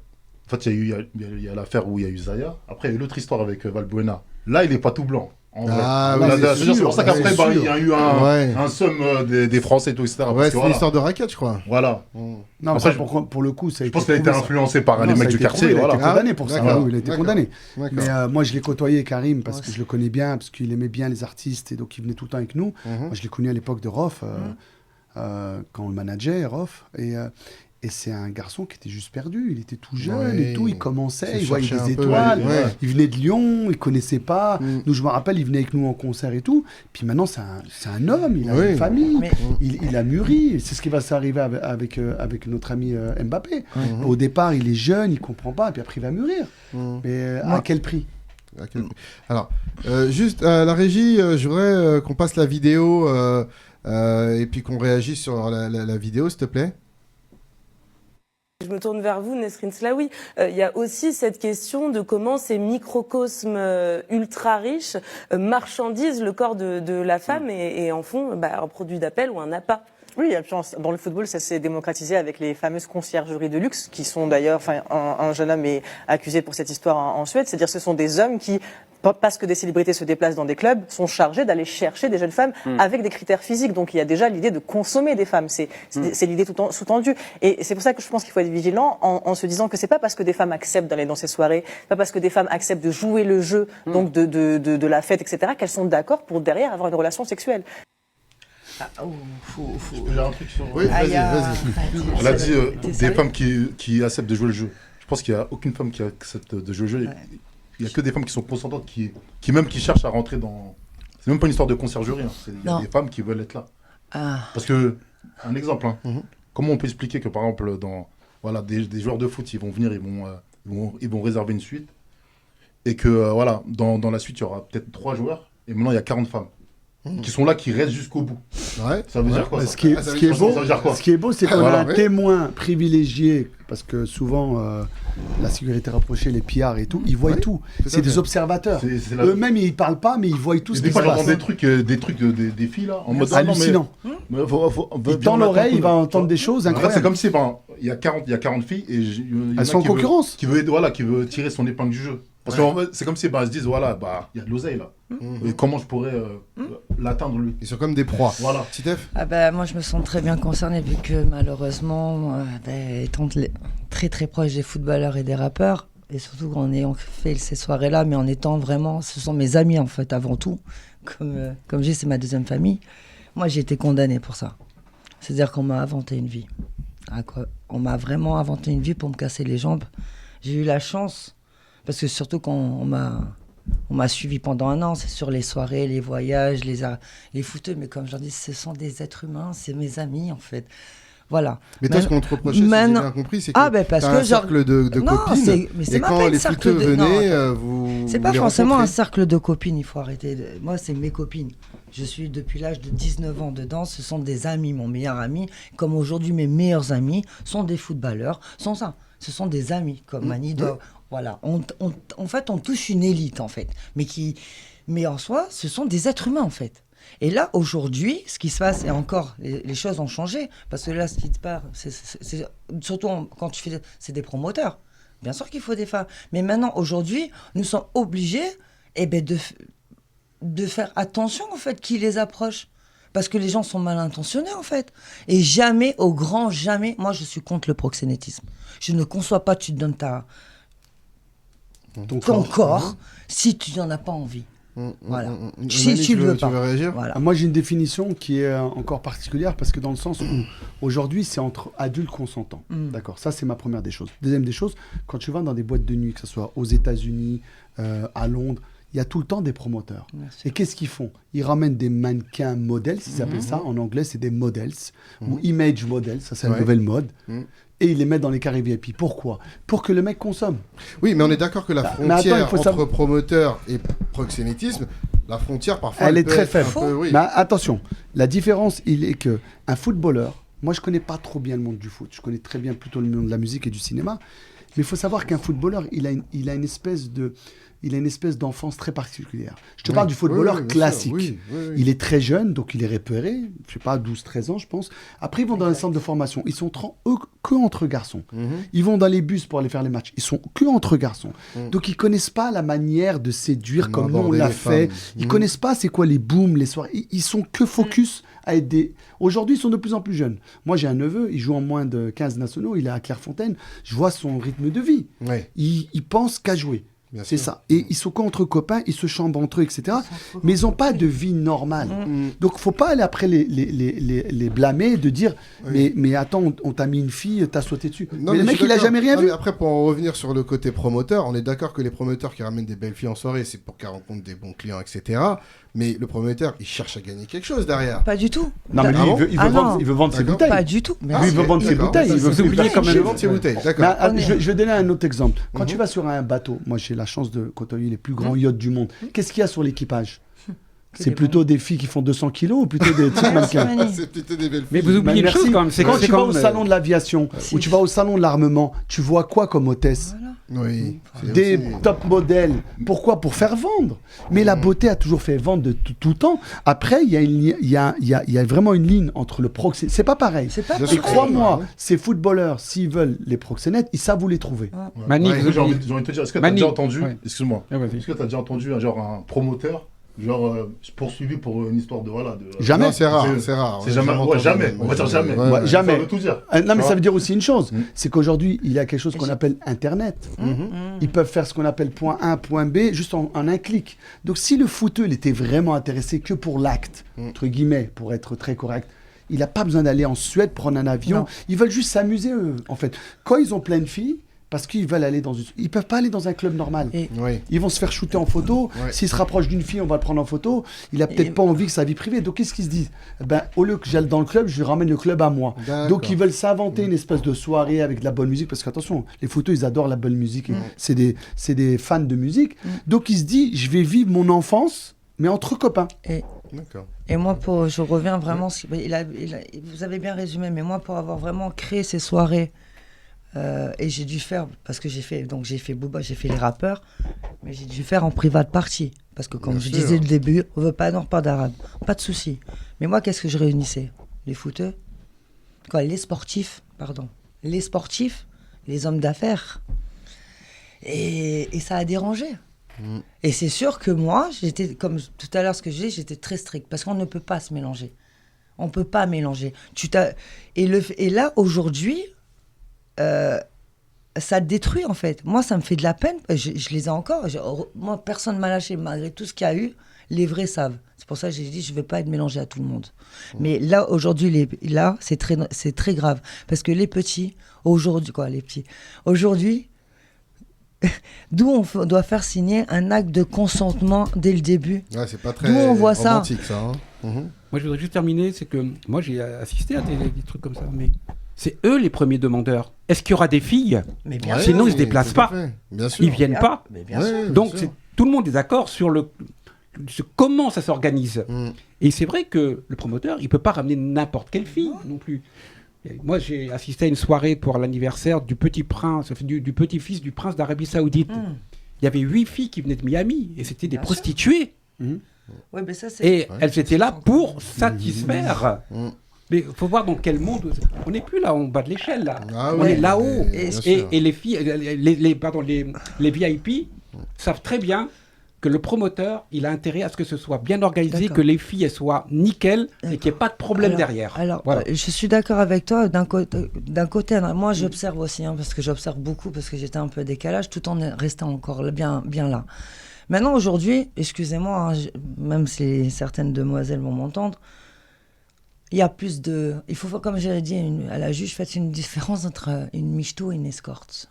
En fait, il y a l'affaire où il y a eu Zaya. Après, il y a eu l'autre histoire avec Valbuena. Là, il n'est pas tout blanc. En vrai. Ah, Là, oui, c'est pour ça qu'après, c'est bah, sûr. il y a eu Ouais. un somme des Français et tout, etc. Ouais, Parce que c'est voilà. l'histoire de raquette, je crois. Voilà. Non, mais Après, ça, pour le coup, ça a Je été pense qu'il a été prouvé, ça. influencé par Non, les ça a mecs du été quartier. prouvé, il a Voilà. été condamné pour ça. D'accord. Oui, il a été D'accord. condamné. D'accord. Mais moi, je l'ai côtoyé, Karim, parce Ouais, que je le connais bien, parce qu'il aimait bien les artistes, et donc il venait tout le temps avec nous. Mhm. Moi, je l'ai connu à l'époque de Rof, quand on le manageait, Rof. Et c'est un garçon qui était juste perdu. Il était tout jeune Ouais. et tout. Il commençait, Se il voyait cherchait des un peu, étoiles. ouais. Il venait de Lyon, il connaissait pas. Mm. Nous, je me rappelle, il venait avec nous en concert et tout. Puis maintenant, c'est un homme, il a Oui. une famille, Mais- il a mûri. C'est ce qui va s'arriver avec notre ami Mbappé. Mhm. Au départ, il est jeune, il comprend pas, et puis après, il va mûrir. Mhm. Mais Moi- à quel prix? À quel- Alors, juste la régie, je voudrais qu'on passe la vidéo et puis qu'on réagisse sur la vidéo, s'il te plaît. Je me tourne vers vous, Nesrine Slaoui. Il y a aussi cette question de comment ces microcosmes ultra riches marchandisent le corps de la femme et en font un produit d'appel ou un appât. Oui, dans le football, ça s'est démocratisé avec les fameuses conciergeries de luxe, qui sont d'ailleurs, un jeune homme est accusé pour cette histoire en Suède, c'est-à-dire ce sont des hommes qui, parce que des célébrités se déplacent dans des clubs, sont chargés d'aller chercher des jeunes femmes avec des critères physiques. Donc il y a déjà l'idée de consommer des femmes, c'est l'idée sous-tendue. Et c'est pour ça que je pense qu'il faut être vigilant en se disant que c'est pas parce que des femmes acceptent d'aller dans ces soirées, pas parce que des femmes acceptent de jouer le jeu, donc de la fête, etc., qu'elles sont d'accord pour derrière avoir une relation sexuelle. Il y a un truc sur. Oui, vas-y, Aïe, vas-y. Elle a dit T'es des sérieux femmes qui acceptent de jouer le jeu. Je pense qu'il n'y a aucune femme qui accepte de jouer le jeu. Ouais. Il n'y a que des femmes qui sont consentantes, qui cherchent à rentrer dans. C'est même pas une histoire de conciergerie. Hein. Il y a Non. des femmes qui veulent être là. Ah. Parce que, un exemple, hein. Mhm. Comment on peut expliquer que par exemple, des joueurs de foot, ils vont venir, ils vont réserver une suite, et que dans la suite, il y aura peut-être 3 joueurs, et maintenant il y a 40 femmes. qui sont là, qui restent jusqu'au bout. Ouais. Ça veut dire quoi Mais ça ce qui est, Ah, ça ce veut qui est dire beau, ça veut dire quoi ce qui est beau, c'est qu'on Voilà, a un ouais. témoin privilégié, parce que souvent, la sécurité rapprochée, les pillards et tout, ils voient Ouais, tout. tout à C'est des fait. observateurs. C'est la- Eux-mêmes, ils parlent pas, mais ils voient tout Et ce des qui fois, se j'entends passe. des trucs des filles là, en mode Hallucinant. mais Il tend l'oreille, il va entendre des choses En fait, c'est incroyables. comme si il y a 40 filles et il y en a Elles sont en qui veut- concurrence. qui veut tirer son épingle du jeu. Parce que c'est comme si elles se disent voilà, il y a de l'oseille là. Et comment je pourrais l'atteindre lui. Ils sont comme des proies. Voilà. Titef. Ah bah, moi, je me sens très bien concernée vu que malheureusement, étant très très proche des footballeurs et des rappeurs, et surtout en ayant fait ces soirées-là, mais en étant vraiment, ce sont mes amis en fait avant tout, comme je dis, c'est ma deuxième famille. Moi, j'ai été condamnée pour ça. C'est-à-dire qu'on m'a inventé une vie. On m'a vraiment inventé une vie pour me casser les jambes. J'ai eu la chance, parce que surtout quand on m'a suivi pendant 1 an, c'est sur les soirées, les voyages, les footeux, mais comme je leur dis, ce sont des êtres humains, c'est mes amis en fait. Voilà. Mais toi, ce qu'on te reprochait, si j'ai Maintenant- bien compris, c'est que Ah, ben, parce t'as que un genre- cercle de Non, copines. mais c'est Et même quand pas une les cercle footeux de- non, venaient, attends. vous C'est pas les forcément un rencontrez. cercle de copines, il faut arrêter. Moi, c'est mes copines. Je suis depuis l'âge de 19 ans dedans. Ce sont des amis, mon meilleur ami. Comme aujourd'hui, mes meilleurs amis sont des footballeurs. Sont ça. Ce sont des amis, comme Mani doit. Voilà. En fait, on touche une élite, en fait. Mais en soi, ce sont des êtres humains, en fait. Et là, aujourd'hui, ce qui se passe, et encore, les choses ont changé. Parce que là, ce qui te part, c'est surtout quand tu fais. C'est des promoteurs. Bien sûr qu'il faut des femmes. Mais maintenant, aujourd'hui, nous sommes obligés de faire attention, en fait, qui les approche. Parce que les gens sont mal intentionnés, en fait. Et jamais, au grand jamais, moi, je suis contre le proxénétisme. Je ne conçois pas que tu te donnes ton corps si tu n'en as pas envie. Voilà. Si Mani, tu le veux tu pas. veux réagir? Voilà. Moi, j'ai une définition qui est encore particulière parce que dans le sens où aujourd'hui, c'est entre adultes consentants. D'accord. Ça, c'est ma première des choses. Deuxième des choses, quand tu vas dans des boîtes de nuit, que ce soit aux États-Unis, à Londres, il y a tout le temps des promoteurs. Merci. Et qu'est-ce qu'ils font? Ils ramènent des mannequins modèles, ils appellent ça. En anglais, c'est des models ou image models. Ça, c'est la nouvelle mode. Et ils les mettent dans les carrés VIP. Pourquoi? Pour que le mec consomme. Oui, mais on est d'accord que la Mais attends, il frontière faut entre savoir- promoteur et proxénétisme, la frontière parfois Elle est peut très être faible. un peu- oui. Mais attention, la différence, il est que un footballeur, moi je connais pas trop bien le monde du foot, je connais très bien plutôt le monde de la musique et du cinéma, mais il faut savoir qu'un footballeur, il a une espèce d'enfance très particulière. Je te parle du footballeur bien sûr, classique. oui. Il est très jeune, donc il est repéré, je sais pas, 12-13 ans, je pense. Après, ils vont dans les centres de formation. Ils sont eux que entre garçons. Ils vont dans les bus pour aller faire les matchs. Ils sont que entre garçons. Donc, ils connaissent pas la manière de séduire Comment comme nous, on aborder l'a les fait. femmes. Ils connaissent pas c'est quoi les booms, les soirées. Ils sont que focus à être des... Aujourd'hui, ils sont de plus en plus jeunes. Moi, j'ai un neveu, il joue en moins de 15 nationaux, il est à Clairefontaine. Je vois son rythme de vie. Ouais, Il pense qu'à jouer. bien C'est sûr. ça. Et ils sont qu'entre copains, ils se chambrent entre eux, etc. Mais ils n'ont pas de vie normale. Donc, faut pas aller après les blâmer, de dire mais attends, on t'a mis une fille, t'as sauté dessus. Non, mais le je mec, suis il a d'accord. jamais rien Non, vu. mais après, pour en revenir sur le côté promoteur, on est d'accord que les promoteurs qui ramènent des belles filles en soirée, c'est pour qu'elles rencontrent des bons clients, etc. Mais le promoteur, il cherche à gagner quelque chose derrière. Pas du tout. Non, mais lui, Ah bon il Ah veut vendre, non. il veut vendre ses D'accord. bouteilles. Pas du tout. Lui, il veut vendre ses D'accord. bouteilles. Il veut Vous oublier quand même. vendre ses bouteilles, Mais, d'accord. je vais donner un autre exemple. Quand tu vas sur un bateau, moi j'ai la chance de côtoyer les plus grands yachts du monde. Qu'est-ce qu'il y a sur l'équipage? C'est des plutôt des filles qui font 200 kilos ou plutôt des petits Merci, mannequins? Mani. C'est plutôt des belles Mais filles. vous oubliez une Merci. chose quand même, c'est Quand que tu vas au salon de l'aviation ou tu vas au salon de l'armement, tu vois quoi comme hôtesse? Oui. c'est Des aussi- top modèles. Pourquoi? Pour faire vendre. Mais la beauté a toujours fait vendre de tout temps. Après, il y a vraiment une ligne entre le proxénète. C'est pas pareil. C'est pas Bien Et sûr. pareil. crois-moi, Ouais. ces footballeurs, s'ils veulent les proxénètes, ils savent où les trouver. Mani, Ouais, vous J'ai envie oubliez. de te dire, est-ce que tu as Mani. déjà entendu, Ouais. excuse-moi, Ah, vas-y. est-ce que tu as déjà entendu un promoteur, poursuivi pour une histoire de Jamais. Non, c'est rare, C'est- c'est rare. c'est jamais, entendu. jamais, on va dire jamais. Ouais, ouais. Jamais. Ça veut tout dire. Non, mais Tu ça vois veut dire aussi une chose, Mm. c'est qu'aujourd'hui, il y a quelque chose qu'on appelle Internet. Ils peuvent faire ce qu'on appelle point A, point B, juste en un clic. Donc, si le footeux, il était vraiment intéressé que pour l'acte, entre guillemets, pour être très correct, il n'a pas besoin d'aller en Suède prendre un avion. Non. Ils veulent juste s'amuser, eux, en fait. Quand ils ont plein de filles, parce qu'ils veulent aller dans une... Ils peuvent pas aller dans un club normal. Et- Oui. Ils vont se faire shooter en photo. Ouais. S'il se rapproche d'une fille, on va le prendre en photo. Il a peut-être Et- pas envie que sa vie privée. Donc, qu'est-ce qu'ils se disent? Au lieu que j'aille dans le club, je ramène le club à moi. D'accord. Donc, ils veulent s'inventer une espèce de soirée avec de la bonne musique. Parce qu'attention, les photos, ils adorent la bonne musique. C'est des fans de musique. Donc, ils se disent, je vais vivre mon enfance, mais entre copains. Et D'accord. Et moi, je reviens vraiment, vous avez bien résumé, mais moi, pour avoir vraiment créé ces soirées, et j'ai dû faire, parce que j'ai fait Booba, j'ai fait les rappeurs, mais j'ai dû faire en private party. Parce que comme je disais au début, on veut pas nord, pas d'arabe, pas de souci. Mais moi, qu'est-ce que je réunissais? Les footeux, les sportifs, les hommes d'affaires. Et ça a dérangé. Et c'est sûr que moi, j'étais, comme tout à l'heure ce que je disais, j'étais très strict, parce qu'on ne peut pas se mélanger. On ne peut pas mélanger. Et là, aujourd'hui, ça détruit en fait. Moi, ça me fait de la peine. Je les ai encore. Moi, personne ne m'a lâché malgré tout ce qu'il y a eu. Les vrais savent. C'est pour ça que j'ai dit je ne vais pas être mélangé à tout le monde. Mais là, aujourd'hui, c'est très grave. Parce que les petits, aujourd'hui, d'où on doit faire signer un acte de consentement dès le début. Ouais, c'est pas très d'où on voit romantique, ça. Moi, je voudrais juste terminer, c'est que moi, j'ai assisté à des trucs comme ça, mais c'est eux les premiers demandeurs. Est-ce qu'il y aura des filles? Mais bien Sinon, sûr. ils ne se déplacent pas. Bien sûr. Ils ne viennent pas. Mais bien sûr. Donc, tout le monde est d'accord sur comment ça s'organise. Et c'est vrai que le promoteur, il ne peut pas ramener n'importe quelle fille non plus. Et moi, j'ai assisté à une soirée pour l'anniversaire du petit prince, du petit-fils du prince d'Arabie Saoudite. Il y avait 8 filles qui venaient de Miami et c'était des prostituées. Ouais, mais ça, et elles étaient là pour satisfaire. Mais il faut voir dans quel monde. On n'est plus là en bas de l'échelle, là. On est là-haut. Et les filles, les VIP savent très bien que le promoteur, il a intérêt à ce que ce soit bien organisé, que les filles elles soient nickel et qu'il n'y ait pas de problème derrière. Alors, je suis d'accord avec toi. D'un côté, moi j'observe aussi, parce que j'observe beaucoup, parce que j'étais un peu décalage, tout en restant encore bien là. Maintenant, aujourd'hui, excusez-moi, même si certaines demoiselles vont m'entendre, il y a plus de... Il faut, comme j'avais dit à la juge, faites une différence entre une michto et une escorte.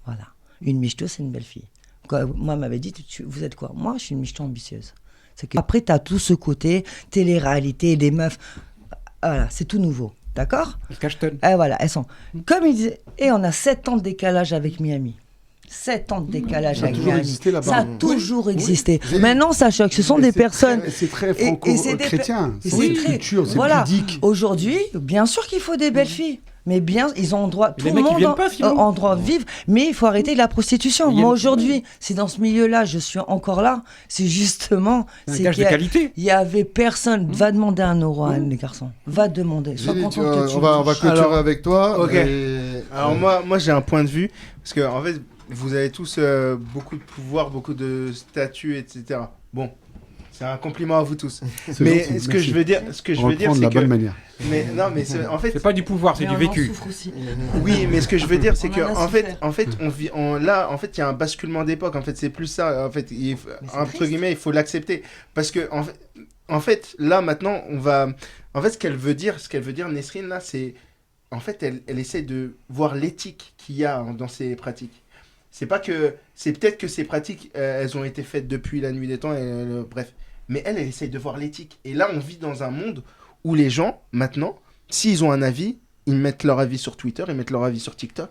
Voilà. Une michto, c'est une belle fille. Moi, elle m'avait dit, vous êtes quoi? Moi, je suis une michto ambitieuse. C'est que après, tu as tout ce côté, télé-réalité, les meufs. Voilà, c'est tout nouveau. D'accord? Et voilà, elles sont... Comme il disait, et on a 7 ans de décalage avec Miami. 7 ans de décalage avec Miami. Ça a toujours existé. Maintenant, ça choque. Ce sont des personnes... C'est très franco-chrétien. C'est une culture, c'est pudique. Aujourd'hui, bien sûr qu'il faut des belles filles. Mais bien, ils ont droit, tout le monde en droit de vivre, mais il faut arrêter la prostitution. Moi, aujourd'hui, c'est dans ce milieu-là, je suis encore là. C'est justement... C'est un gage de qualité. Il y avait personne. Va demander un euro à un des garçons. Va demander. Sois content que tu... On va clôturer avec toi. Ok. Alors moi, j'ai un point de vue. Parce que, en fait, vous avez tous beaucoup de pouvoir, beaucoup de statut, etc. Bon. C'est un compliment à vous tous. Mais gentil, ce que je veux dire, c'est que... Mais non, mais en fait, c'est pas du pouvoir, c'est du vécu. Oui, mais ce que je veux dire, c'est que en fait, on vit là, en fait, il y a un basculement d'époque. En fait, c'est plus ça. En fait, entre guillemets, il faut l'accepter parce que en fait, là maintenant, on va. En fait, ce qu'elle veut dire, Nesrine là, c'est en fait, elle essaie de voir l'éthique qu'il y a dans ces pratiques. C'est peut-être que ces pratiques, elles ont été faites depuis la nuit des temps, bref. Mais elle essaye de voir l'éthique. Et là, on vit dans un monde où les gens, maintenant, s'ils ont un avis, ils mettent leur avis sur Twitter, ils mettent leur avis sur TikTok.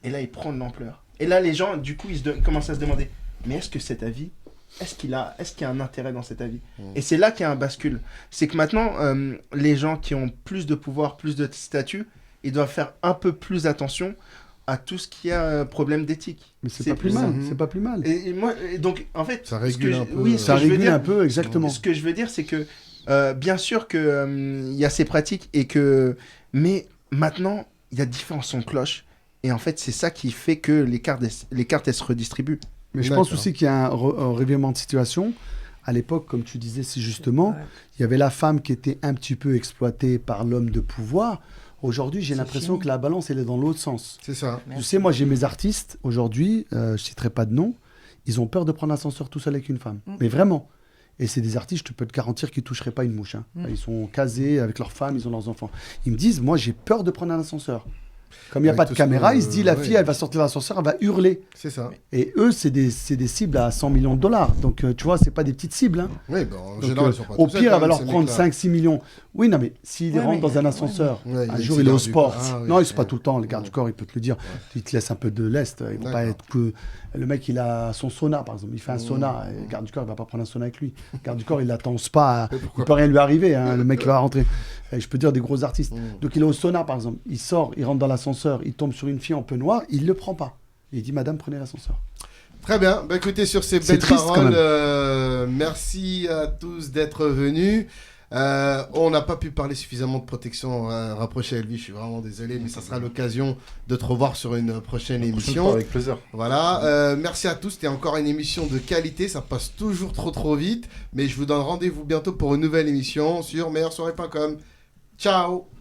Et là, ils prennent de l'ampleur. Et là, les gens, du coup, ils commencent à se demander, mais est-ce que cet avis, est-ce qu'il y a un intérêt dans cet avis ? Et c'est là qu'il y a un bascule. C'est que maintenant, les gens qui ont plus de pouvoir, plus de statut, ils doivent faire un peu plus attention à tout ce qui a problème d'éthique. Mais c'est pas plus mal, c'est pas plus mal. Et moi, donc, en fait... Ça régule un peu. Oui, ça régule un peu, exactement. Ce que je veux dire, c'est que, bien sûr qu'il y a ces pratiques, mais maintenant, il y a différents sons de cloche, et en fait, c'est ça qui fait que les cartes, elles se redistribuent. Mais je pense aussi qu'il y a un revirement de situation. À l'époque, comme tu disais si justement, il y avait la femme qui était un petit peu exploitée par l'homme de pouvoir. Aujourd'hui, j'ai l'impression que la balance, elle est dans l'autre sens. C'est ça. Tu sais, moi, j'ai mes artistes, aujourd'hui, je ne citerai pas de nom, ils ont peur de prendre l'ascenseur tout seul avec une femme. Mais vraiment. Et c'est des artistes, je peux te garantir qu'ils ne toucheraient pas une mouche. Ils sont casés avec leurs femmes, ils ont leurs enfants. Ils me disent, moi, j'ai peur de prendre un ascenseur. Comme il n'y a Avec pas tout de ce caméra, que- il se dit la ouais. fille, elle va sortir de l'ascenseur, elle va hurler. C'est ça. Et eux, c'est des cibles à 100 millions de dollars. Donc, tu vois, c'est pas des petites cibles. Hein. Oui, bon, en Donc, général, ils sont pas au tout seuls, pire, quand elle va même, leur ces prendre mecs-là. 5-6 millions. Oui, non, mais s'il Ouais, rentre mais- dans un ascenseur, Ouais, il y a un une jour il est au garde du sport. corps. Ah, oui. Non, ils sont pas tout le temps, les gardes du corps, il peut te le dire. Il te laisse un peu de l'est. Il va pas D'accord. être que. Le mec, il a son sauna, par exemple. Il fait un sauna. Et le garde du corps, il va pas prendre un sauna avec lui. Le garde du corps, il l'attend au spa. Il peut rien lui arriver. Hein, le mec, il va rentrer. Et je peux dire des gros artistes. Donc, il est au sauna, par exemple. Il sort, il rentre dans l'ascenseur, il tombe sur une fille en peignoir, il le prend pas. Et il dit, madame, prenez l'ascenseur. Très bien. Bah, écoutez, sur ces C'est belles triste, quand paroles, même. merci à tous d'être venus. On n'a pas pu parler suffisamment de protection rapprochée à lui. Je suis vraiment désolé, mais ça sera l'occasion de te revoir sur une prochaine émission. Avec plaisir. Voilà. Merci à tous. C'était encore une émission de qualité. Ça passe toujours trop vite. Mais je vous donne rendez-vous bientôt pour une nouvelle émission sur meilleursoirée.com. Ciao.